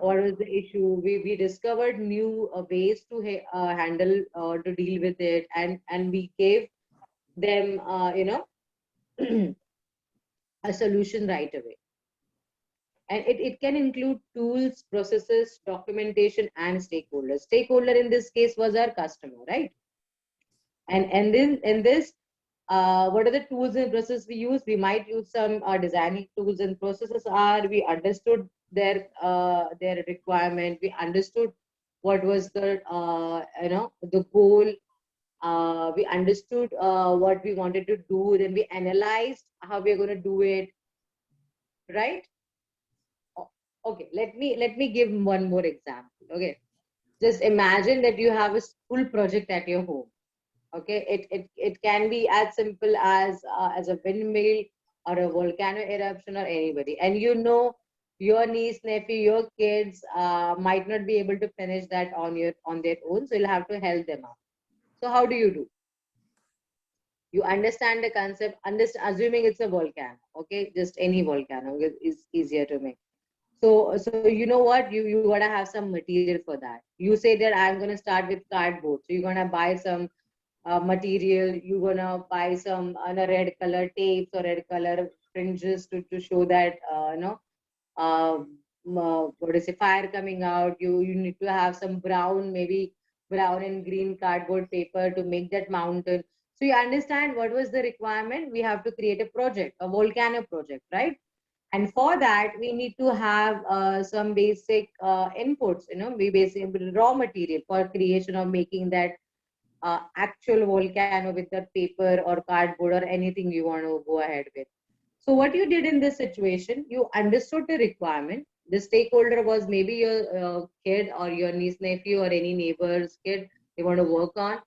what was the issue. We discovered new ways to handle to deal with it, and we gave them a solution right away. And it can include tools, processes, documentation, and stakeholders. Stakeholder in this case was our customer, right? And then in this, what are the tools and processes we use? We might use some designing tools and processes. We understood their requirement. We understood what was the goal. We understood what we wanted to do. Then we analyzed how we're going to do it, right? Okay, let me give one more example. Okay, just imagine that you have a school project at your home. Okay, it can be as simple as a windmill or a volcano eruption or anybody, and your niece, nephew, your kids might not be able to finish that on their own, so you'll have to help them out. So how do? You understand the concept, assuming it's a volcano. Okay, just any volcano is easier to make. So you know what, you gotta have some material for that. You say that I'm gonna start with cardboard, so you're gonna buy some material. You're gonna buy some red color tapes or red color fringes to show that what is it, fire coming out. You need to have some brown, maybe brown and green cardboard paper to make that mountain. So you understand what was the requirement. We have to create a project, a volcano project, right? And for that we need to have some basic inputs. We basically raw material for creation of making that actual volcano with the paper or cardboard or anything you want to go ahead with. So what you did in this situation, you understood the requirement. The stakeholder was maybe your kid or your niece, nephew, or any neighbor's kid they want to work on.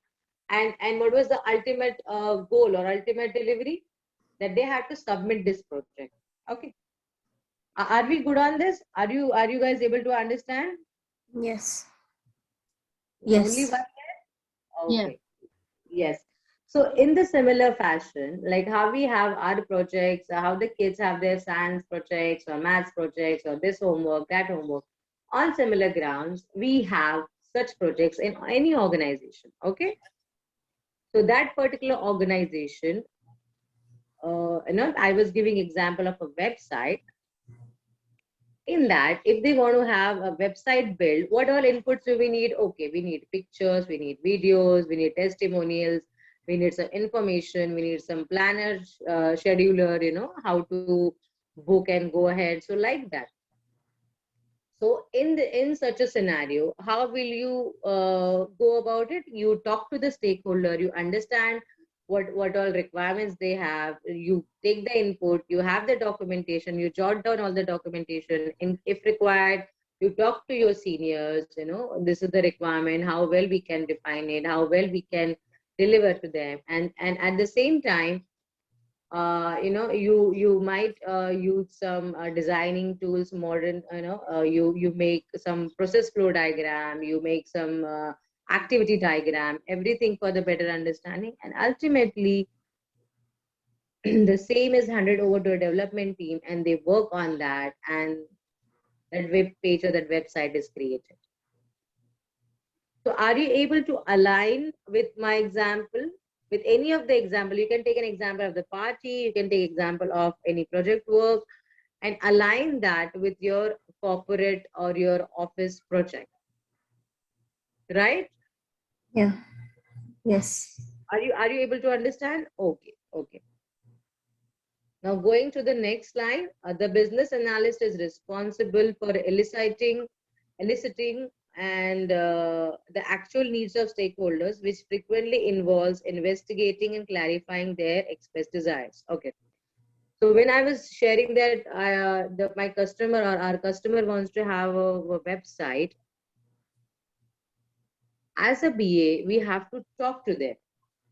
And what was the ultimate goal or ultimate delivery? That they had to submit this project. Okay. Are we good on this? Are you guys able to understand? Yes. Only Yes. one? Yes. Okay. Yes. So in the similar fashion, like how we have our projects, how the kids have their science projects or maths projects or this homework, that homework, on similar grounds, we have such projects in any organization. Okay. So that particular organization, I was giving example of a website. In that, if they want to have a website build, what all inputs do we need? Okay, we need pictures, we need videos, we need testimonials, we need some information, we need some planner, scheduler, how to book and go ahead. So like that. So in such a scenario, how will you go about it? You talk to the stakeholder, you understand what all requirements they have, you take the input, you have the documentation, you jot down all the documentation, and if required, you talk to your seniors, this is the requirement, how well we can define it, how well we can deliver to them. And at the same time, you might use some designing tools, modern, you make some process flow diagram, you make some activity diagram, everything for the better understanding. And ultimately the same is handed over to a development team, and they work on that, and that web page or that website is created. So are you able to align with my example? With any of the example, you can take an example of the party, you can take example of any project work, and align that with your corporate or your office project, right? Yeah. Yes. Are you able to understand? Okay. Now going to the next line, the business analyst is responsible for eliciting and the actual needs of stakeholders, which frequently involves investigating and clarifying their expressed desires. Okay. So when I was sharing that my customer or our customer wants to have a website, as a BA, we have to talk to them.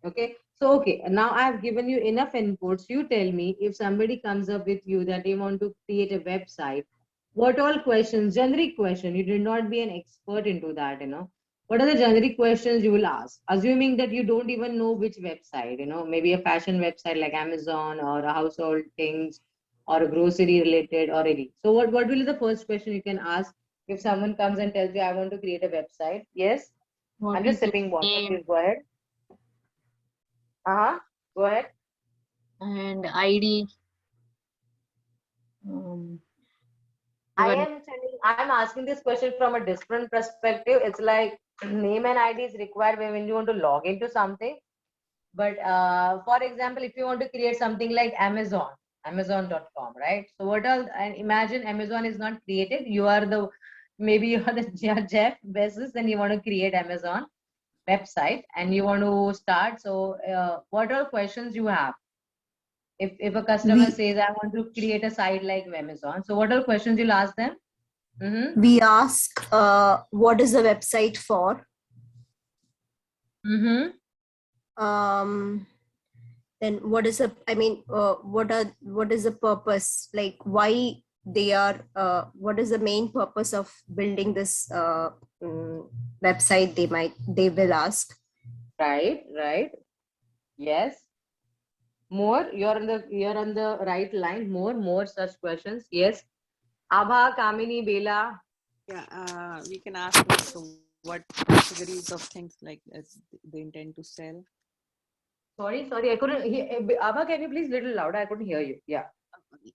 Okay. So, okay, now I have given you enough inputs. You tell me if somebody comes up with you that they want to create a website, What all questions? Generic question. You did not be an expert into that, What are the generic questions you will ask? Assuming that you don't even know which website, maybe a fashion website like Amazon or a household things or a grocery related or any. So what will be the first question you can ask if someone comes and tells you, I want to create a website? Yes. What I'm is just your sipping water. name Please go ahead. Uh-huh. Go ahead. and ID? I Your am telling, I'm asking this question from a different perspective. It's like name and ID is required when you want to log into something. But for example, if you want to create something like Amazon, Amazon.com, right? So what else? And imagine Amazon is not created. You are the, maybe you are the Jeff Bezos and you want to create Amazon website and you want to start. So what are questions you have? If a customer We says, I want to create a site like Amazon, so what are questions you'll ask them? Mm-hmm. we ask what is the website for? Mm-hmm. Then what is what is the purpose, like why they are what is the main purpose of building this website, they will ask. Right, right. Yes. More, you're on the right line. More such questions. Yes. Abha, Kamini, Bela. Yeah, we can ask like what categories of things like they intend to sell. Sorry, I couldn't hear. Abha, can you please little louder? I couldn't hear you. Yeah.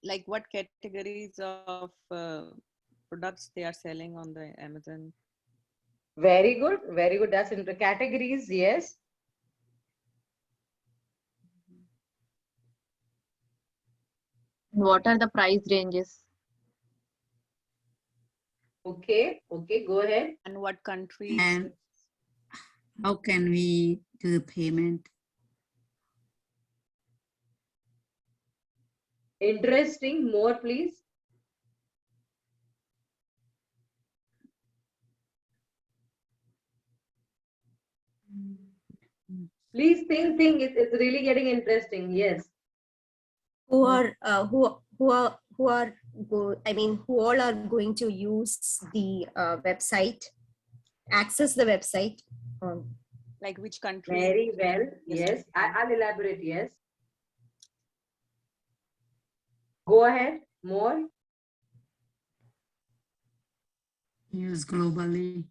Like what categories of products they are selling on the Amazon. Very good. Very good. That's in the categories. Yes. what are the price ranges? Okay. Okay. Go ahead. And what countries? And how can we do the payment? Interesting. More, please. Please think. It's really getting interesting. Yes. Who are who all are going to use the website, access the website? Like which countries? Very well. Yes. Yes. I'll elaborate. Yes. Go ahead. More. Use globally.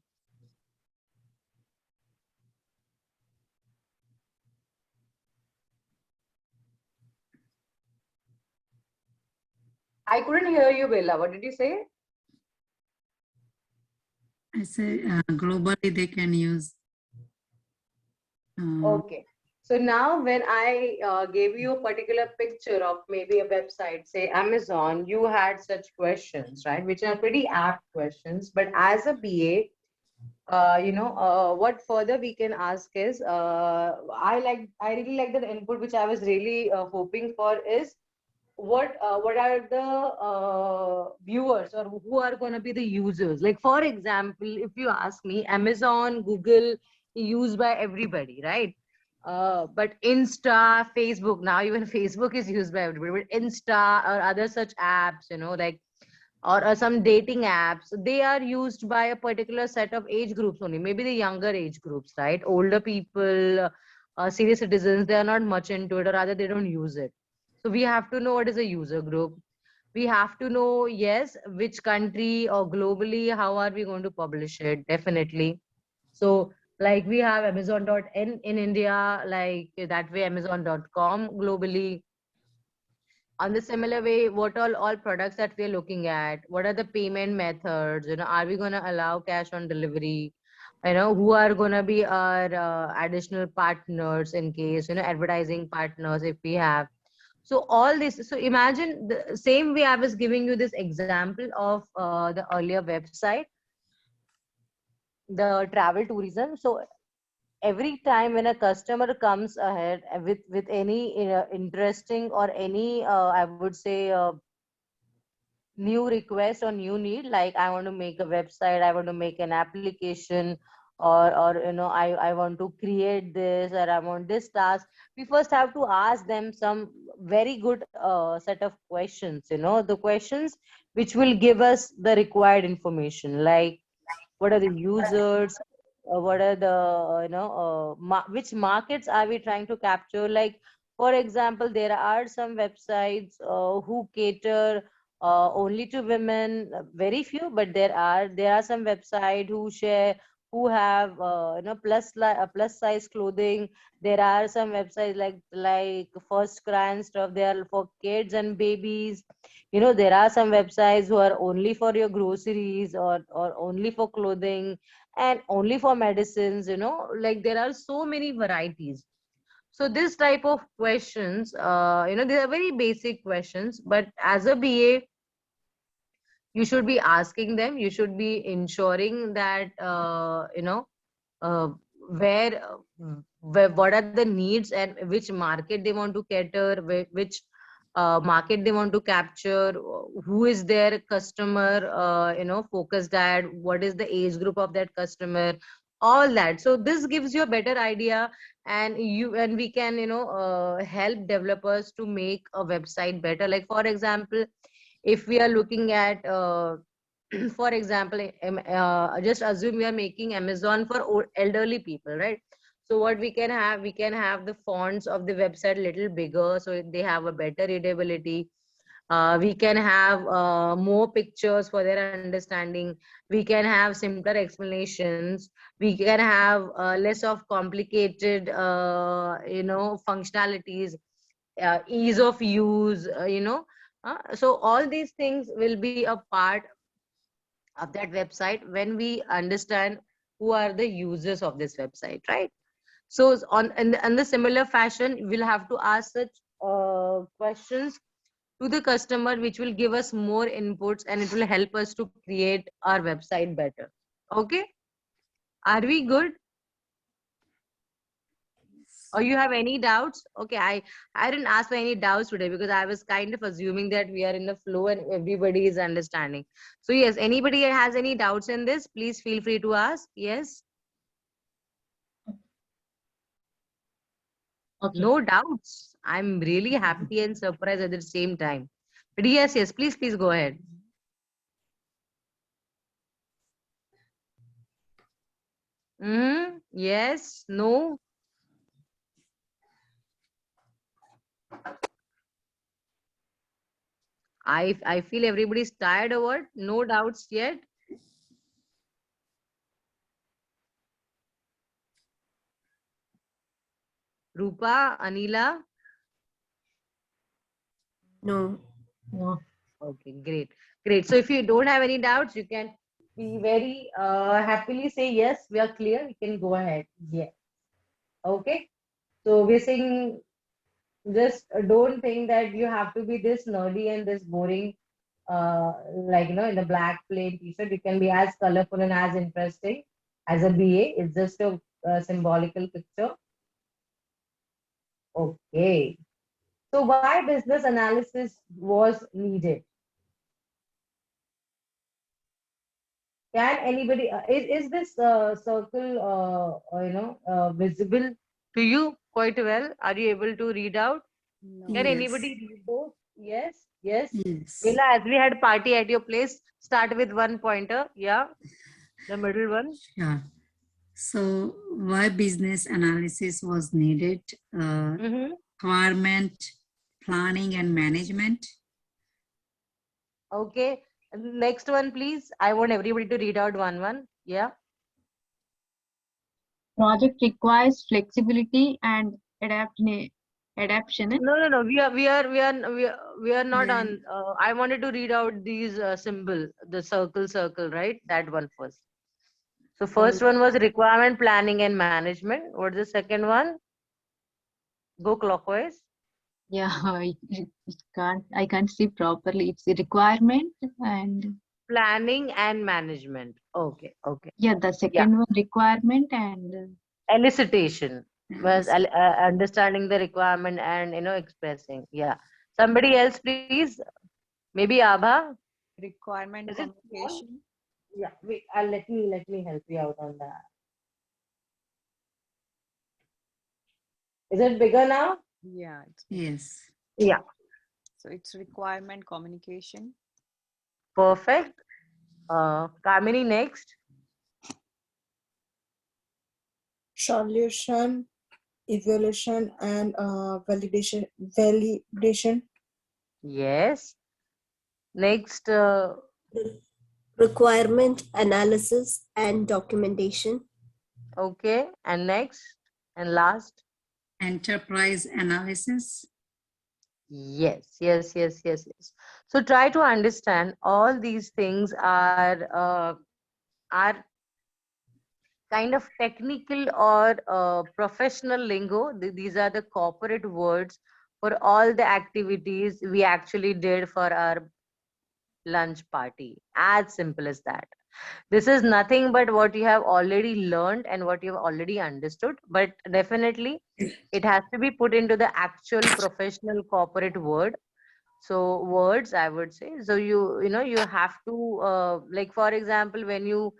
I couldn't hear you, Bella. What did you say? I say globally they can use. Okay. So now when I gave you a particular picture of maybe a website, say Amazon, you had such questions, right? Which are pretty apt questions. But as a BA, what further we can ask is, I really like the input which I was really hoping for is what are the viewers or who are going to be the users? Like for example, if you ask me, Amazon, Google used by everybody, right? But Insta, Facebook, now even Facebook is used by everybody, but Insta or other such apps, like or some dating apps, they are used by a particular set of age groups only, maybe the younger age groups, right? Older people, senior citizens, they are not much into it, or rather they don't use it. So we have to know what is a user group. We have to know, yes, which country or globally, how are we going to publish it? Definitely. So like we have Amazon.in in India, like that way Amazon.com globally. On the similar way, what all products that we're looking at, what are the payment methods, are we going to allow cash on delivery, who are going to be our additional partners in case, advertising partners if we have. So all this, so imagine the same way I was giving you this example of the earlier website, the travel tourism. So every time when a customer comes ahead with any interesting or any I would say new request or new need, like I want to make a website, I want to make an application, or I want to create this, or I want this task, we first have to ask them some very good set of questions. The questions which will give us the required information, like what are the users, what are the which markets are we trying to capture. Like for example, there are some websites who cater only to women, very few, but there are some website who share, who have plus size clothing. There are some websites like First Cry and stuff, they are for kids and babies. There are some websites who are only for your groceries, or only for clothing, and only for medicines. Like there are so many varieties. So this type of questions, they are very basic questions, but as a BA, you should be asking them. You should be ensuring that uh, where, what are the needs and which market they want to cater, which market they want to capture, who is their customer focused at, what is the age group of that customer, all that. So this gives you a better idea, and we can help developers to make a website better. Like for example, if we are looking at for example, just assume we are making Amazon for elderly people, right? So what we can have the fonts of the website a little bigger, so they have a better readability. We can have more pictures for their understanding. We can have simpler explanations. We can have less of complicated functionalities, ease of use, so all these things will be a part of that website when we understand who are the users of this website, right? So in the similar fashion, we'll have to ask such questions to the customer, which will give us more inputs, and it will help us to create our website better. Okay, are we good? Or you have any doubts? Okay, I didn't ask for any doubts today because I was kind of assuming that we are in the flow and everybody is understanding. So yes, anybody has any doubts in this, please feel free to ask. Yes. Okay. No doubts. I'm really happy and surprised at the same time. But yes, please go ahead. Yes, no. I feel everybody's tired or what? No doubts yet. Rupa, Anila. No. No. Okay, great. So if you don't have any doubts, you can be very happily say yes, we are clear. You can go ahead. Yeah. Okay. So we're saying, just don't think that you have to be this nerdy and this boring, like in a black plain t-shirt. You can be as colorful and as interesting as a BA. It's just a symbolical picture. Okay. So why business analysis was needed? Can anybody, is this circle, visible to you quite well? Are you able to read out? No. Can Yes. anybody read those? Yes. Yes. Mila, as we had party at your place, start with one pointer. Yeah, the middle one. Sure. So why business analysis was needed? Mm-hmm. Requirement, planning and management. Okay. Next one, please. I want everybody to read out one. Yeah. Project requires flexibility and adaptation. No. We are not Yeah. on. I wanted to read out these symbol, the circle, right? That one first. So first one was requirement planning and management. What's the second one? Go clockwise. Yeah, I can't see properly. It's a requirement and Planning and management. Okay. yeah, the Yeah. second one requirement and Elicitation was understanding the requirement and expressing. Yeah. Somebody else, please. Maybe Abha. Requirement Is it small? communication. Yeah. Wait. Let me help you out on that. Is it bigger now? Yeah. Yes. Yeah. So it's requirement communication. Perfect. Kamini, next. Solution, evaluation, and validation. Yes. Next, Requirement analysis and documentation. okay. And next and last. Enterprise analysis. Yes, yes, yes, yes, yes. So try to understand all these things are kind of technical or professional lingo. These are the corporate words for all the activities we actually did for our lunch party. As simple as that. This is nothing but what you have already learned and what you have already understood, but definitely it has to be put into the actual professional corporate word. So words, I would say. So you have to like, for example, when you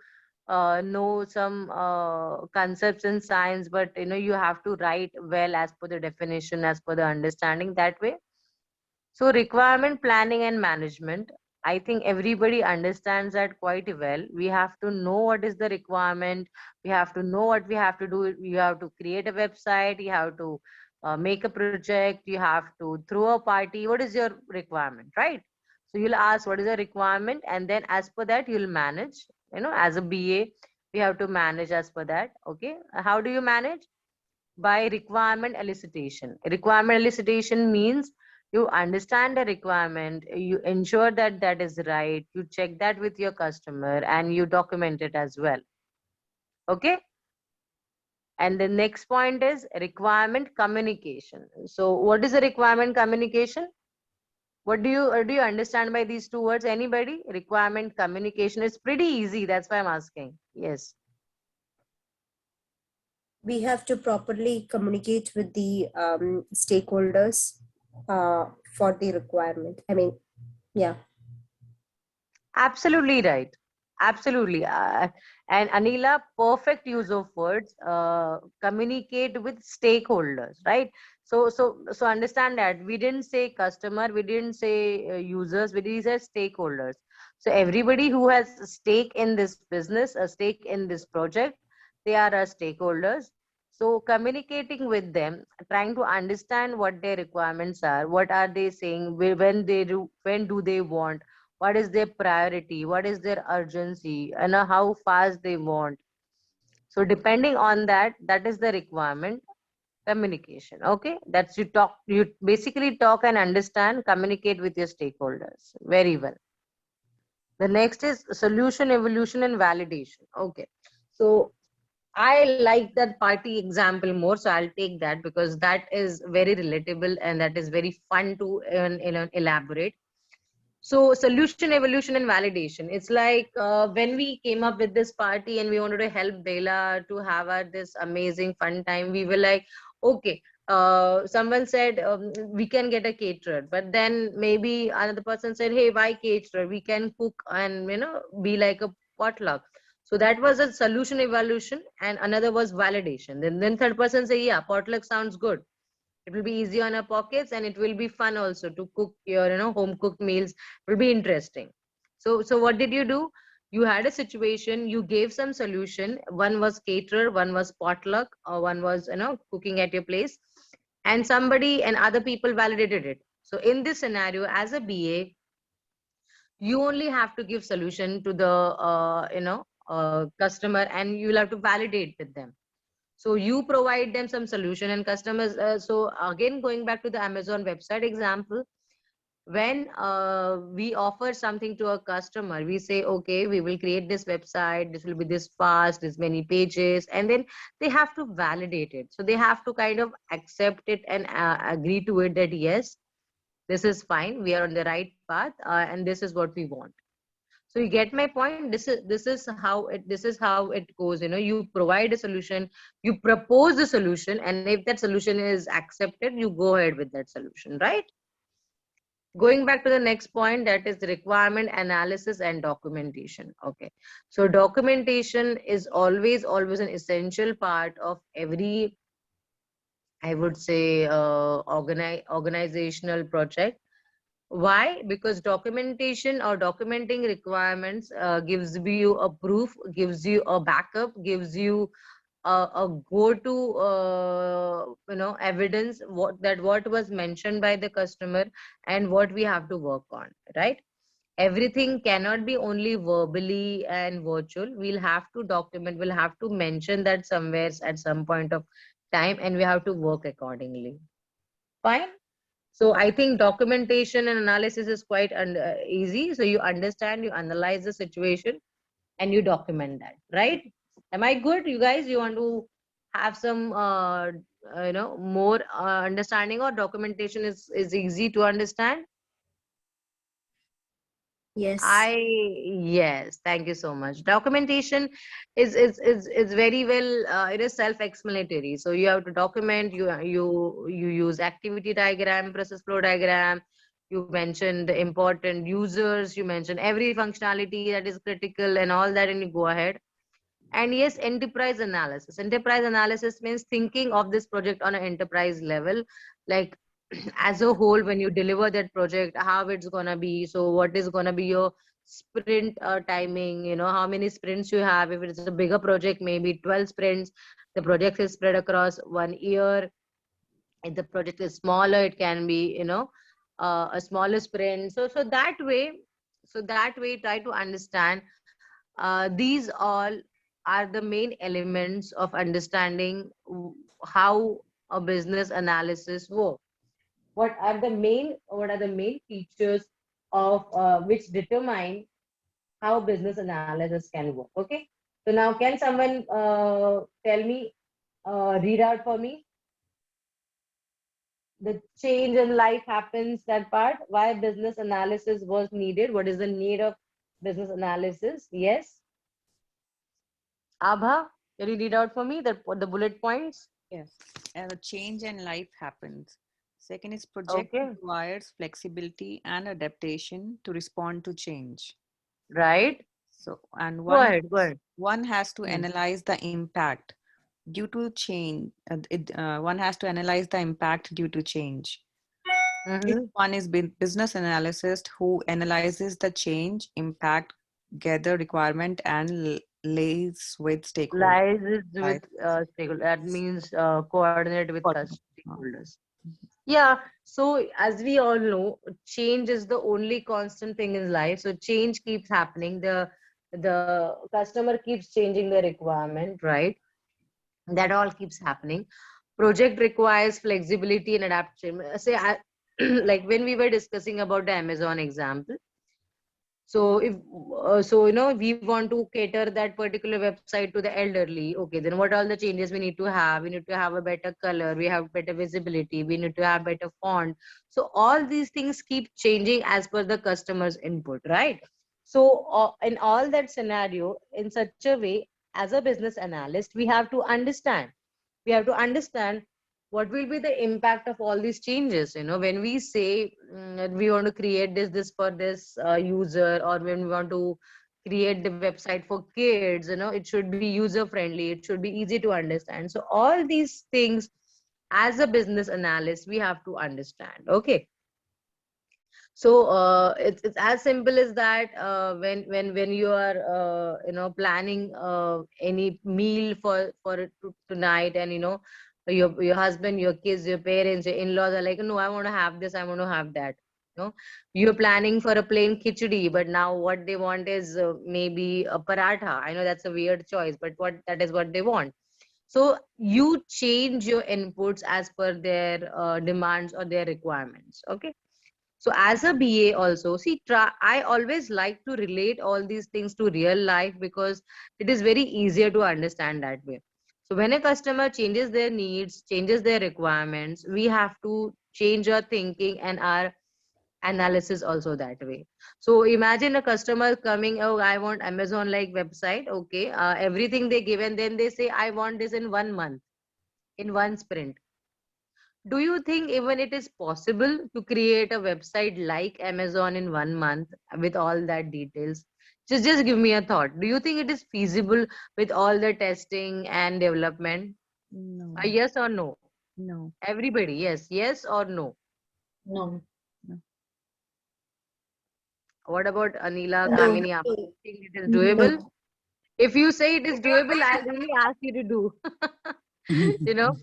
know some concepts in science, but you have to write well as per the definition, as per the understanding, that way. So requirement planning and management, I think everybody understands that quite well. We have to know what is the requirement. We have to know what we have to do. You have to create a website. You have to make a project. You have to throw a party. What is your requirement, right? So you'll ask what is the requirement, and then as per that you'll manage. As a BA, we have to manage as per that. Okay, how do you manage? By requirement elicitation. Requirement elicitation means you understand the requirement, you ensure that that is right, you check that with your customer, and you document it as well. Okay. And the next point is requirement communication. So what is the requirement communication? What do you understand by these two words? Anybody? Requirement communication is pretty easy, that's why I'm asking. Yes. We have to properly communicate with the stakeholders for the requirement. I mean, yeah. Absolutely right. Absolutely. And Anila, perfect use of words. Communicate with stakeholders, right? So understand that we didn't say customer, we didn't say users, we did say stakeholders. So everybody who has a stake in this business, a stake in this project, they are our stakeholders. So communicating with them, trying to understand what their requirements are, what are they saying, when do they want, what is their priority, what is their urgency, and how fast they want. So depending on that, that is the requirement communication. Okay, that's you basically talk and understand, communicate with your stakeholders very well. The next is solution evolution and validation. Okay, so I like that party example more, so I'll take that because that is very relatable and that is very fun to elaborate. So solution, evolution, and validation. It's like when we came up with this party and we wanted to help Bela to have this amazing fun time, we were like, okay, someone said we can get a caterer, but then maybe another person said, hey, why caterer? We can cook and be like a potluck. So that was a solution evolution, and another was validation. Then third person say, yeah, potluck sounds good, it will be easy on our pockets, and it will be fun also to cook your home cooked meals. It will be interesting. So what did you do? You had a situation, you gave some solution. One was caterer, one was potluck, or one was cooking at your place, and somebody and other people validated it. So in this scenario, as a BA, you only have to give solution to the customer, and you'll have to validate with them. So you provide them some solution, and customers, so again, going back to the Amazon website example, when we offer something to a customer, we say, okay, we will create this website, this will be this fast, this many pages, and then they have to validate it. So they have to kind of accept it and agree to it, that yes, this is fine, we are on the right path, and this is what we want. So you get my point. This is how it goes. You provide a solution, you propose a solution, and if that solution is accepted, you go ahead with that solution, right? Going back to the next point, that is the requirement analysis and documentation. Okay, so documentation is always an essential part of every, I would say, organizational project. Why? Because documentation or documenting requirements gives you a proof, gives you a backup, gives you a go-to evidence what was mentioned by the customer and what we have to work on, right? Everything cannot be only verbally and virtual. We'll have to document, we'll have to mention that somewhere at some point of time, and we have to work accordingly. Fine. So I think documentation and analysis is quite easy. So you understand, you analyze the situation, and you document that, right? Am I good? You guys, you want to have some more understanding, or documentation is easy to understand? Yes. Yes, thank you so much. Documentation is very well, it is self-explanatory. So you have to document, you use activity diagram, process flow diagram, you mentioned the important users, you mentioned every functionality that is critical and all that, and you go ahead. And yes, enterprise analysis. Enterprise analysis means thinking of this project on an enterprise level, like as a whole, when you deliver that project, how it's gonna be. So what is gonna be your sprint timing? How many sprints you have. If it's a bigger project, maybe 12 sprints. The project is spread across 1 year. If the project is smaller, it can be a smaller sprint. So that way, try to understand. These all are the main elements of understanding how a business analysis works. What are the main features of which determine how business analysis can work? Okay. So now, can someone tell me, read out for me, the change in life happens, that part, why business analysis was needed? What is the need of business analysis? Yes. Abha, can you read out for me the bullet points? Yes, a change in life happens. Second is project Okay, requires flexibility and adaptation to respond to change. right. So, and Go ahead, go ahead. one has to Hmm. analyze the impact due to change. One has to analyze the impact due to change. Fifth Mm-hmm. one is business analyst who analyzes the change impact, gather requirement, and lays with stakeholders. Lies is with Right. stakeholder. That means coordinate with Uh, stakeholders. Yeah. So as we all know, change is the only constant thing in life. So change keeps happening. The customer keeps changing the requirement, right? That all keeps happening. Project requires flexibility and adaptation. Like when we were discussing about the Amazon example. So if we want to cater that particular website to the elderly, okay, then what all the changes we need to have? We need to have a better color, we have better visibility, we need to have better font. So all these things keep changing as per the customer's input, right? So in all that scenario, in such a way, as a business analyst, we have to understand what will be the impact of all these changes. When we say that we want to create this for this user, or when we want to create the website for kids, it should be user friendly, it should be easy to understand. So all these things, as a business analyst, we have to understand. Okay. So it's as simple as that. When you are planning any meal for tonight, and your husband, your kids, your parents, your in-laws are like, no, I want to have this, I want to have that. You're planning for a plain khichdi, but now what they want is maybe a paratha. I know that's a weird choice, but that is what they want. So you change your inputs as per their demands or their requirements. Okay. So as a BA also, see, I always like to relate all these things to real life, because it is very easier to understand that way. So when a customer changes their needs, changes their requirements, we have to change our thinking and our analysis also that way. So imagine a customer coming, oh, I want Amazon like website. Okay, everything they give, and then they say, I want this in 1 month, in one sprint. Do you think even it is possible to create a website like Amazon in 1 month with all that details? Just give me a thought. Do you think it is feasible with all the testing and development? No, Yes or no? no, Everybody, yes or no? No. no. What about Anila, No. Kamini? Aap think it is doable? If you say it is doable, I'll really ask you to do. You know.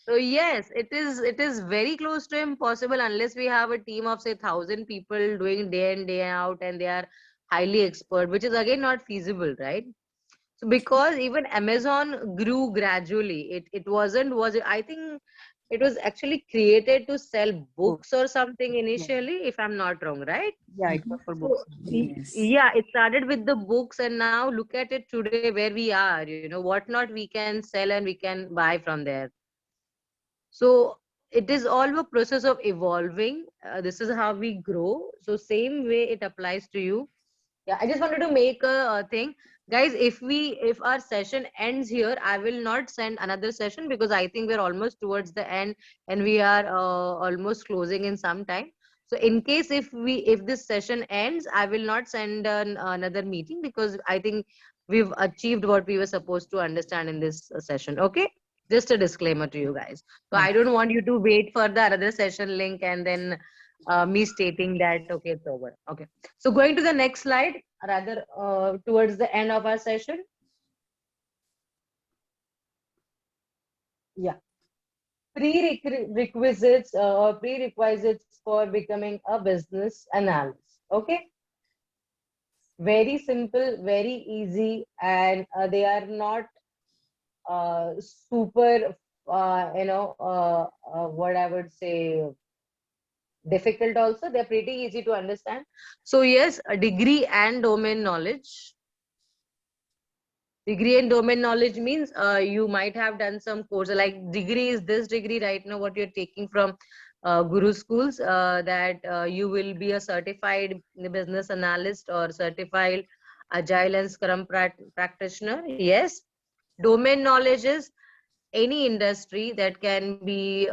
So yes, it is very close to impossible unless we have a team of say 1,000 people doing day in day out and they are highly expert, which is again not feasible, right? So because even Amazon grew gradually, it wasn't was it, I think it was actually created to sell books or something initially, if I'm not wrong, right? Yeah, it was for So books. Yes. yeah, it started with the books, and now look at it today where we are. What not we can sell and we can buy from there. So it is all a process of evolving. This is how we grow. So same way it applies to you. Yeah, I just wanted to make a thing, guys. If our session ends here, I will not send another session because I think we're almost towards the end and we are almost closing in some time. So in case if this session ends, I will not send another meeting because I think we've achieved what we were supposed to understand in this session. Okay, just a disclaimer to you guys. So I don't want you to wait for the another session link and then me stating that okay, it's over. Okay. So going to the next slide, rather towards the end of our session. Yeah. Prerequisites or prerequisites for becoming a business analyst. Okay. Very simple, very easy, and they are not super, what I would say, difficult also. They're pretty easy to understand. So yes, a degree and domain knowledge. Degree and domain knowledge means you might have done some course, like degree is this degree right now what you're taking from guru schools, that you will be a certified business analyst or certified agile and scrum practitioner. Yes. Domain knowledge is any industry that can be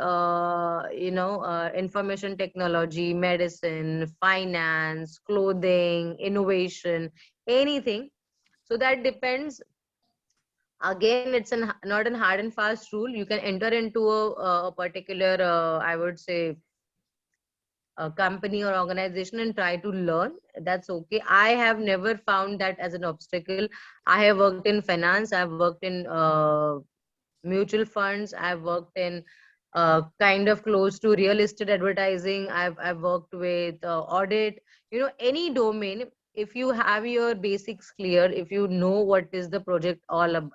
information technology, medicine, finance, clothing, innovation, anything. So that depends. Again, it's not an hard and fast rule. You can enter into a particular I would say a company or organization and try to learn. That's okay. I have never found that as an obstacle. I have worked in finance, I've worked in mutual funds, I've worked in kind of close to real estate advertising, I've worked with audit, any domain. If you have your basics clear, if you know what is the project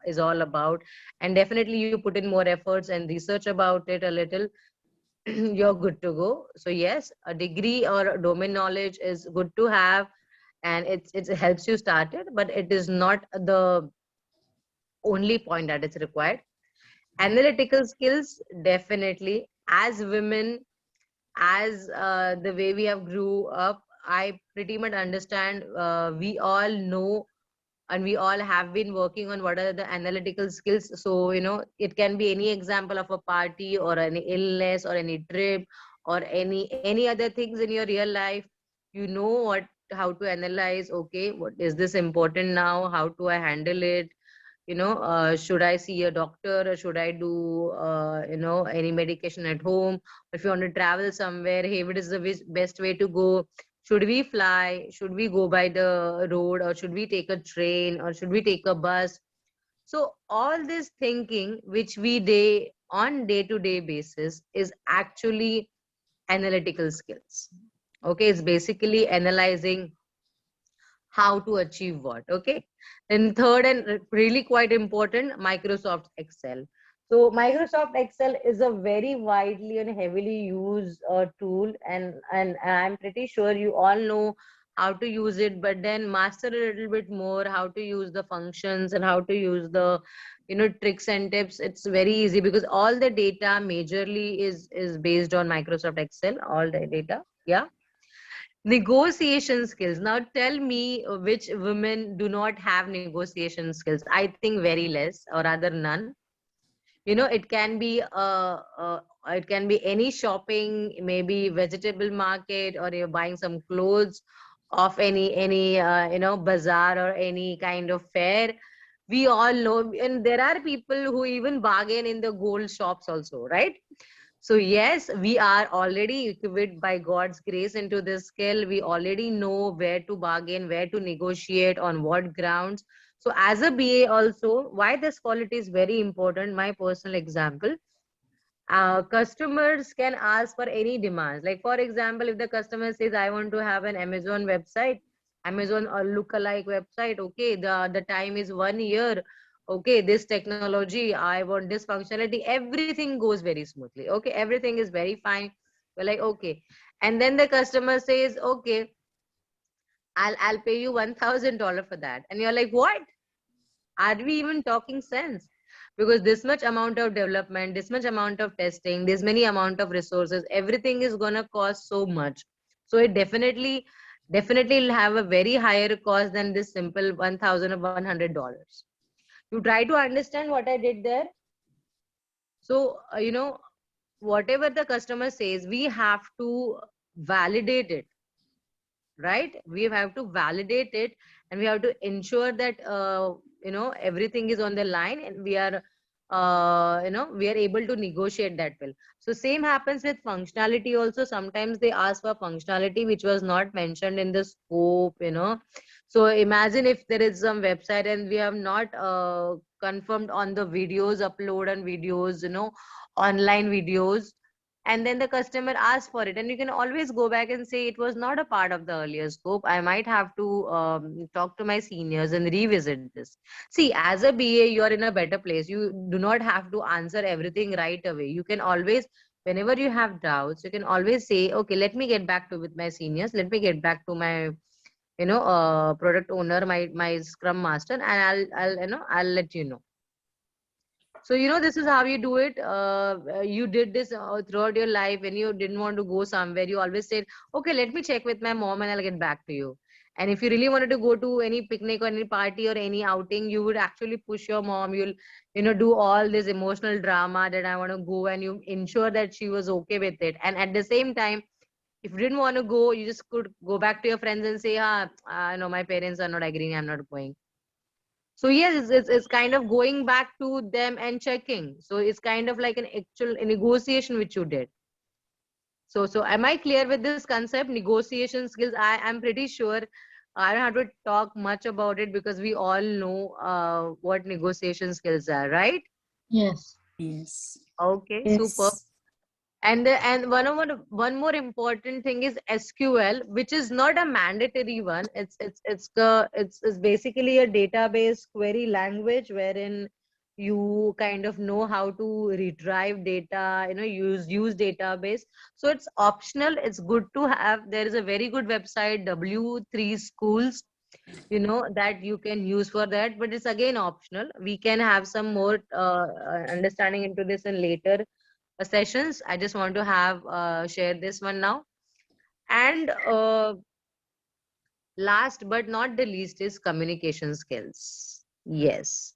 is all about, and definitely you put in more efforts and research about it a little, you're good to go. So yes, a degree or a domain knowledge is good to have, and it helps you start it, but it is not the only point that is required. Analytical skills, definitely. As women, as the way we have grew up, I pretty much understand. We all know and we all have been working on what are the analytical skills. So it can be any example of a party or any illness or any trip or any other things in your real life. How to analyze. Okay, what is this important now? How do I handle it? Should I see a doctor, or should I do any medication at home? If you want to travel somewhere, hey, what is the best way to go? Should we fly? Should we go by the road, or should we take a train, or should we take a bus? So all this thinking which we on day-to-day basis is actually analytical skills. Okay, it's basically analyzing how to achieve what. Okay, then third and really quite important, Microsoft Excel. So Microsoft Excel is a very widely and heavily used tool, and I'm pretty sure you all know how to use it, but then master a little bit more how to use the functions and how to use the tricks and tips. It's very easy because all the data majorly is based on Microsoft Excel, all the data. Yeah. Negotiation skills. Now tell me which women do not have negotiation skills. I think very less, or rather none. It can be any shopping, maybe vegetable market, or you're buying some clothes of any bazaar or any kind of fair. We all know, and there are people who even bargain in the gold shops also, right? So yes, we are already equipped by God's grace into this skill. We already know where to bargain, where to negotiate, on what grounds. So as a BA also, why this quality is very important, my personal example, customers can ask for any demands. Like for example, if the customer says, I want to have an Amazon website, Amazon or lookalike website, okay, the time is 1 year, okay, this technology, I want this functionality, everything goes very smoothly, okay, everything is very fine. We're like, okay. And then the customer says, okay, I'll pay you $1,000 for that. And you're like, what? Are we even talking sense? Because this much amount of development, this much amount of testing, this many amount of resources, everything is gonna cost so much. So it definitely will have a very higher cost than this simple $1,100. You try to understand what I did there. So whatever the customer says, we have to validate it, right? We have to validate it, and we have to ensure that everything is on the line, and we are able to negotiate that well. So same happens with functionality also. Sometimes they ask for functionality which was not mentioned in the scope. So imagine if there is some website and we have not confirmed on the videos upload and videos, online videos, and then the customer asks for it, and you can always go back and say it was not a part of the earlier scope. I might have to talk to my seniors and revisit this. See, as a BA, you are in a better place. You do not have to answer everything right away. You can always, whenever you have doubts, you can always say, okay, let me get back to with my seniors, let me get back to my product owner, my scrum master, and I'll let you know. So, this is how you do it. You did this throughout your life. When you didn't want to go somewhere, you always said, okay, let me check with my mom and I'll get back to you. And if you really wanted to go to any picnic or any party or any outing, you would actually push your mom. You'll, do all this emotional drama that I want to go, and you ensure that she was okay with it. And at the same time, if you didn't want to go, you just could go back to your friends and say, no, my parents are not agreeing, I'm not going. So yes, it's kind of going back to them and checking. So it's kind of like an actual negotiation which you did. So am I clear with this concept? Negotiation skills. I'm pretty sure I don't have to talk much about it because we all know what negotiation skills are, right? Yes. Yes. Okay, super. Yes. And one more important thing is SQL, which is not a mandatory one. It's basically a database query language wherein you kind of know how to retrieve data, use database. So it's optional. It's good to have. There is a very good website, W3 Schools, that you can use for that, but it's again optional. We can have some more understanding into this in later sessions. I just want to have share this one now. And last but not the least is communication skills. Yes.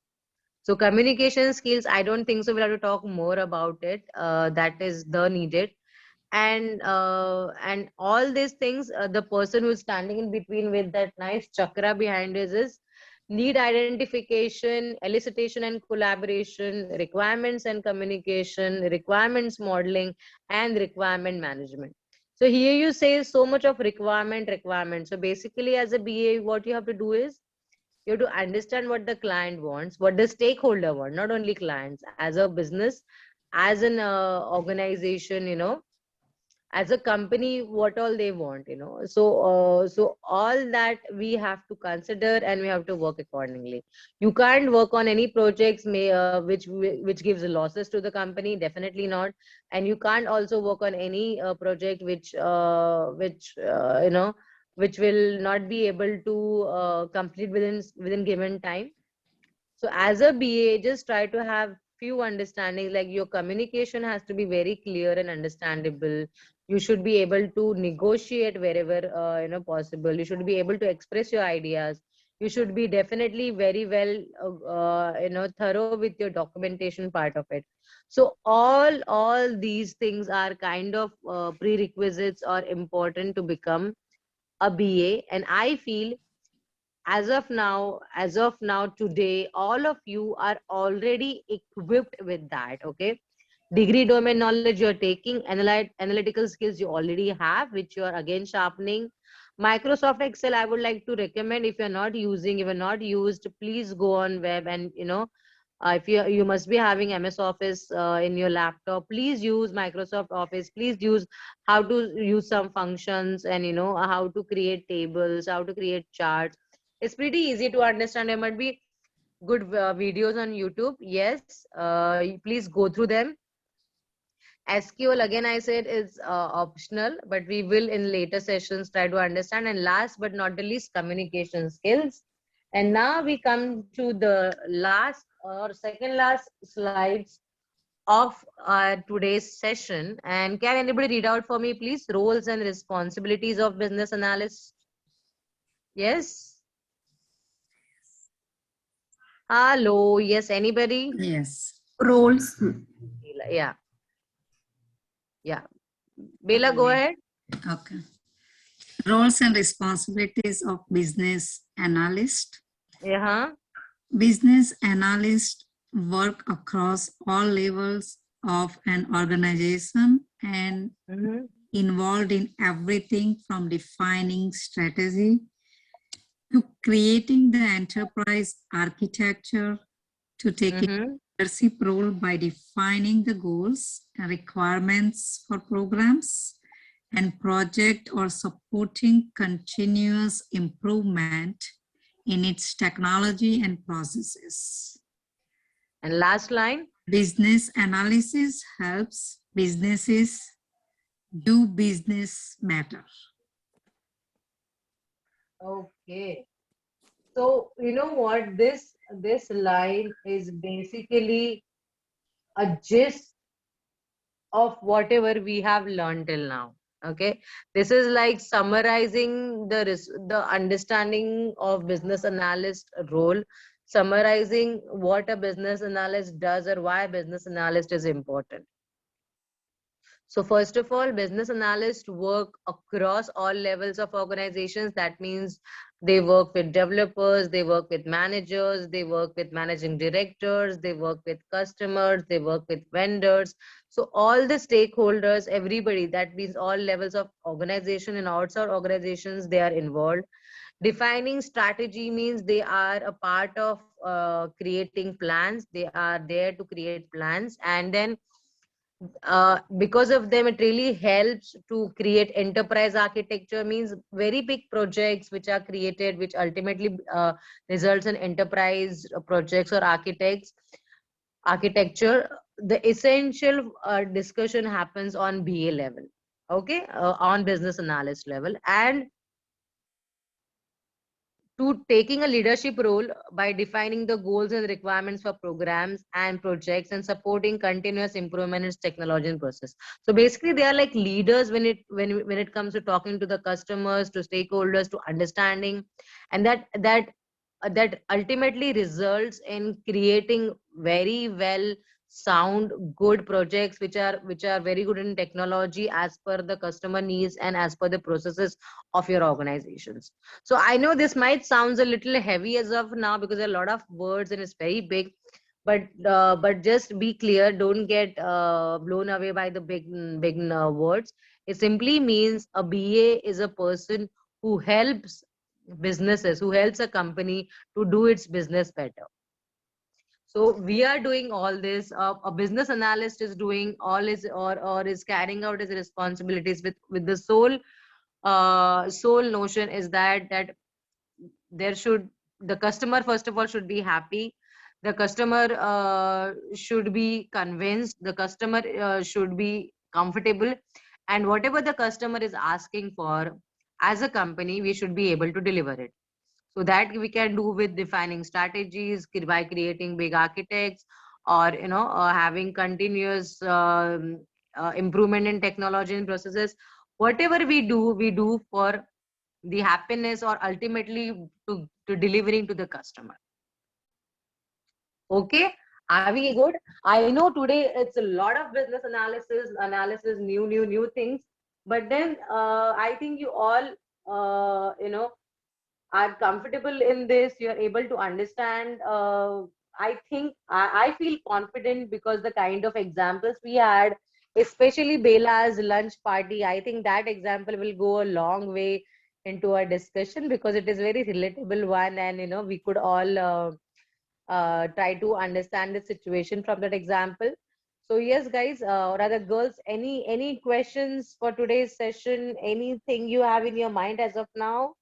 So communication skills, I don't think so we'll have to talk more about it. That is the needed. And all these things, the person who's standing in between with that nice chakra behind is need identification, elicitation and collaboration, requirements and communication, requirements modeling, and requirement management. So here you say so much of requirement. So basically as a BA, what you have to do is you have to understand what the client wants, what the stakeholder want, not only clients, as a business, as an organization, as a company, what all they want. So all that we have to consider, and we have to work accordingly. You can't work on any projects which gives losses to the company, definitely not. And you can't also work on any project which will not be able to complete within given time. So as a BA, just try to have few understandings, like your communication has to be very clear and understandable. You should be able to negotiate wherever possible. You should be able to express your ideas. You should be definitely very well thorough with your documentation part of it. So all these things are kind of prerequisites or important to become a BA. And I feel as of now today, all of you are already equipped with that. Okay, Degree domain knowledge you're taking, analytical skills you already have, which you are again sharpening. Microsoft Excel, I would like to recommend, if you're not using, if you're not used, please go on web and, if you must be having MS Office in your laptop, please use Microsoft Office. Please use how to use some functions, and how to create tables, how to create charts. It's pretty easy to understand. There might be good videos on YouTube. Yes, please go through them. SQL, again, I said, is optional, but we will in later sessions try to understand. And last but not the least, communication skills. And now we come to the last or second last slides of today's session. And can anybody read out for me, please? Roles and responsibilities of business analyst. Yes. Hello. Yes. Anybody? Yes. Roles. Yeah. Yeah. Bela, go ahead. Okay. Roles and responsibilities of business analyst. Yeah. Business analysts work across all levels of an organization and Mm-hmm. involved in everything from defining strategy to creating the enterprise architecture to taking Mm-hmm. leadership role by defining the goals and requirements for programs and project, or supporting continuous improvement in its technology and processes. And last line. Business analysis helps businesses do business better. Okay. So you know what? This line is basically a gist of whatever we have learned till now. Okay. This is like summarizing the understanding of business analyst role, summarizing what a business analyst does or why business analyst is important. So first of all, business analysts work across all levels of organizations. That means they work with developers, they work with managers, they work with managing directors, they work with customers, they work with vendors. So all the stakeholders, everybody, that means all levels of organization and outside organizations, they are involved. Defining strategy means they are a part of creating plans. They are there to create plans, and then because of them, it really helps to create enterprise architecture. Means very big projects which are created, which ultimately results in enterprise projects or architecture. The essential discussion happens on BA level, okay, on business analyst level, and to taking a leadership role by defining the goals and requirements for programs and projects and supporting continuous improvement in technology and process. So basically they are like leaders when it comes to talking to the customers, to stakeholders, to understanding, and that ultimately results in creating very well sound good projects which are very good in technology as per the customer needs and as per the processes of your organizations. So I know this might sounds a little heavy as of now because there are a lot of words and it's very big, but just be clear, don't get blown away by the big words. It simply means a BA is a person who helps businesses, who helps a company to do its business better. So we are doing all this. A business analyst is doing all his or is carrying out his responsibilities with the sole notion is that there should, the customer first of all should be happy, the customer should be convinced, the customer should be comfortable, and whatever the customer is asking for, as a company we should be able to deliver it. So that we can do with defining strategies, by creating big architects, or having continuous improvement in technology and processes. Whatever we do for the happiness or ultimately to delivering to the customer. Okay, are we good? I know today it's a lot of business analysis, new things, but then I think you all are comfortable in this. You're able to understand I think I feel confident because the kind of examples we had, especially Bela's lunch party, I think that example will go a long way into our discussion because it is very relatable one, and we could all try to understand the situation from that example. So yes, guys, or rather girls, any questions for today's session? Anything you have in your mind as of now?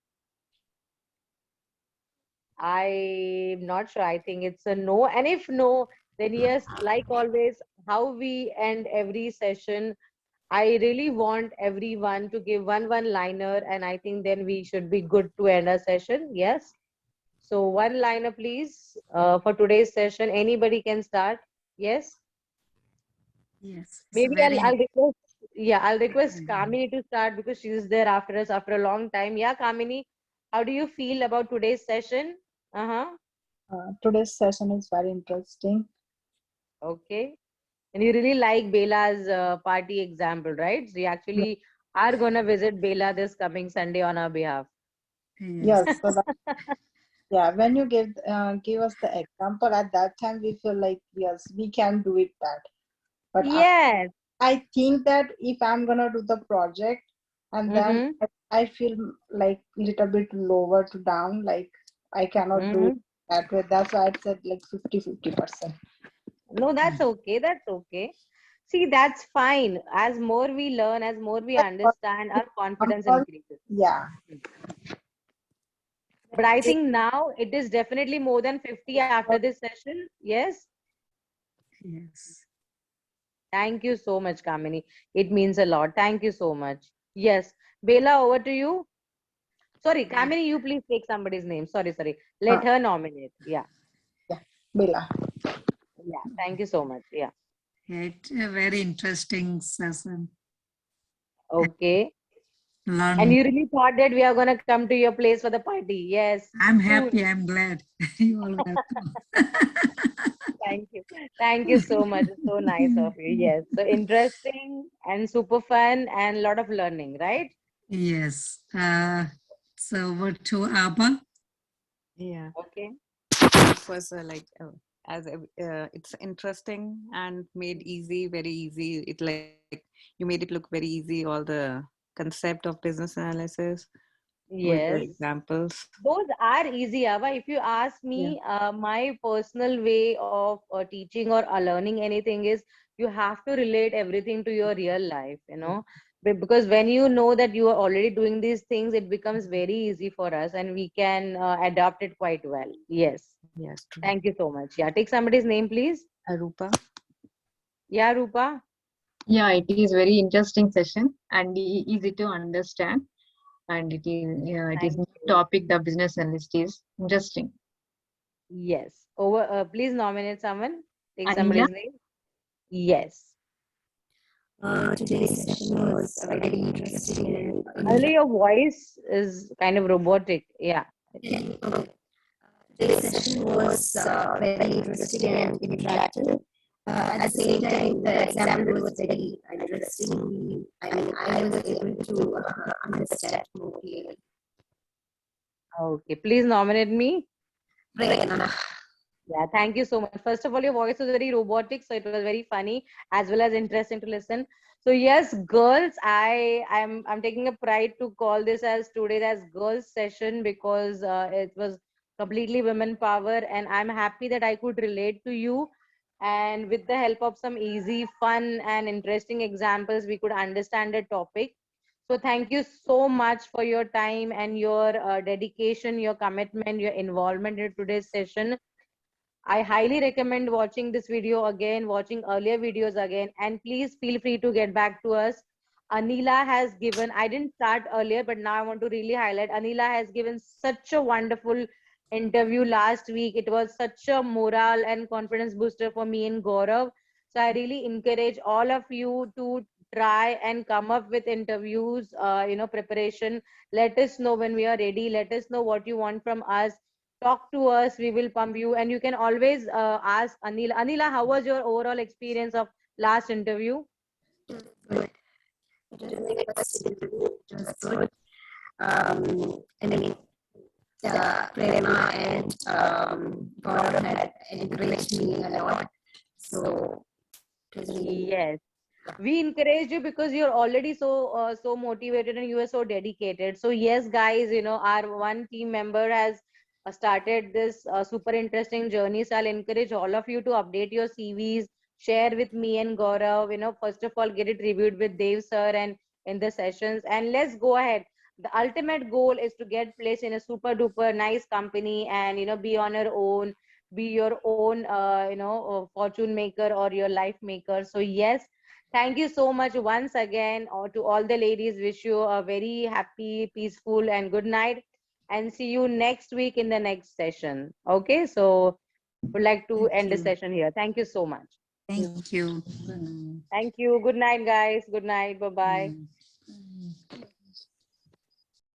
I'm not sure. I think it's a no. And if no, then yes, like always, how we end every session, I really want everyone to give one liner, and I think then we should be good to end our session. Yes. So one liner, please, for today's session. Anybody can start. Yes. Yes, it's a Maybe very I'll request. Yeah, I'll request Mhm. Kamini to start because she's there after us after a long time. Yeah, Kamini, how do you feel about today's session? Uh-huh. Today's session is very interesting. Okay. And you really like Bela's party example, right? So you actually are gonna visit Bela this coming Sunday on our behalf. yes. Yes, so that, yeah, when you give us the example at that time, we feel like yes, we can do it that. But Yes. I think that if I'm gonna do the project and then Mm-hmm. I feel like little bit lower to down, like I cannot do it Mm-hmm. that way. That's why I said like 50-50%. No, that's okay. That's okay. See, that's fine. As more we learn, as more we understand, our confidence increases. Yeah, But I think now it is definitely more than 50 after this session. Yes. Yes. Thank you so much, Kamini. It means a lot. Thank you so much. Yes. Bela, over to you. Sorry, Kamini, you please take somebody's name. Sorry. Let her nominate. Yeah. yeah, Bella. Yeah. Thank you so much. Yeah. It's a very interesting session. Okay. And Learn. you really thought that we are going to come to your place for the party. Yes. I'm Soon. happy. I'm glad. You are welcome. Thank you. Thank you so much. It's so nice of you. Yes. So interesting and super fun and a lot of learning, right? Yes. So over to Abba. Yeah, Okay. it was it's interesting and made easy, very easy. It like you made it look very easy. All the concept of business analysis with the Yes. examples. Those are easy, Ava. If you ask Yeah. me, my personal way of teaching or learning anything is you have to relate everything to your real life, because when you know that you are already doing these things, it becomes very easy for us and we can adapt it quite well. Yes. Yes, true. Thank you so much. Yeah. Take somebody's name, please. Arupa. Yeah, Rupa. Yeah, it is very interesting session and easy to understand. And it is Thank new you. topic. The business analyst is interesting. Yes. Over. Please nominate someone. Take Anila? somebody's name. Yes. Today's session was very interesting Only your voice is kind of robotic. Yeah. and today's session was very interesting and interactive. At the same time, the example was very interesting. I mean, I was able to understand more clearly. Okay. Please nominate me. Right. Yeah. Thank you so much. First of all, your voice was very robotic, so it was very funny as well as interesting to listen. So yes, girls, I'm taking a pride to call this as today as girls session because it was completely women power, and I'm happy that I could relate to you. And with the help of some easy, fun, and interesting examples, we could understand the topic. So thank you so much for your time and your dedication, your commitment, your involvement in today's session. I highly recommend watching this video again, watching earlier videos again, and please feel free to get back to us. Anila has given, I didn't start earlier, but now I want to really highlight, Anila has given such a wonderful interview last week. It was such a morale and confidence booster for me and Gaurav. So I really encourage all of you to try and come up with interviews, preparation. Let us know when we are ready. Let us know what you want from us. Talk to us, we will pump you, and you can always ask Anila, how was your overall experience of last interview? Good. It was like a good. I mean, Prerna and Gaurav had encouraged me a lot. So it was really Yes. We encourage you because you're already so motivated and you are so dedicated. So yes, guys, our one team member has started this super interesting journey. So I'll encourage all of you to update your CVs, share with me and Gaurav. First of all, get it reviewed with Dave sir and in the sessions, and let's go ahead. The ultimate goal is to get placed in a super duper nice company and be on your own, be your own fortune maker or your life maker. So yes, thank you so much once again, or to all the ladies. Wish you a very happy, peaceful, and good night. And see you next week in the next session. Okay, so would like to Thank end the you. session here. Thank you so much. Thank you. Good night. Thank you. Good night, guys. Good night. Bye bye. Mm.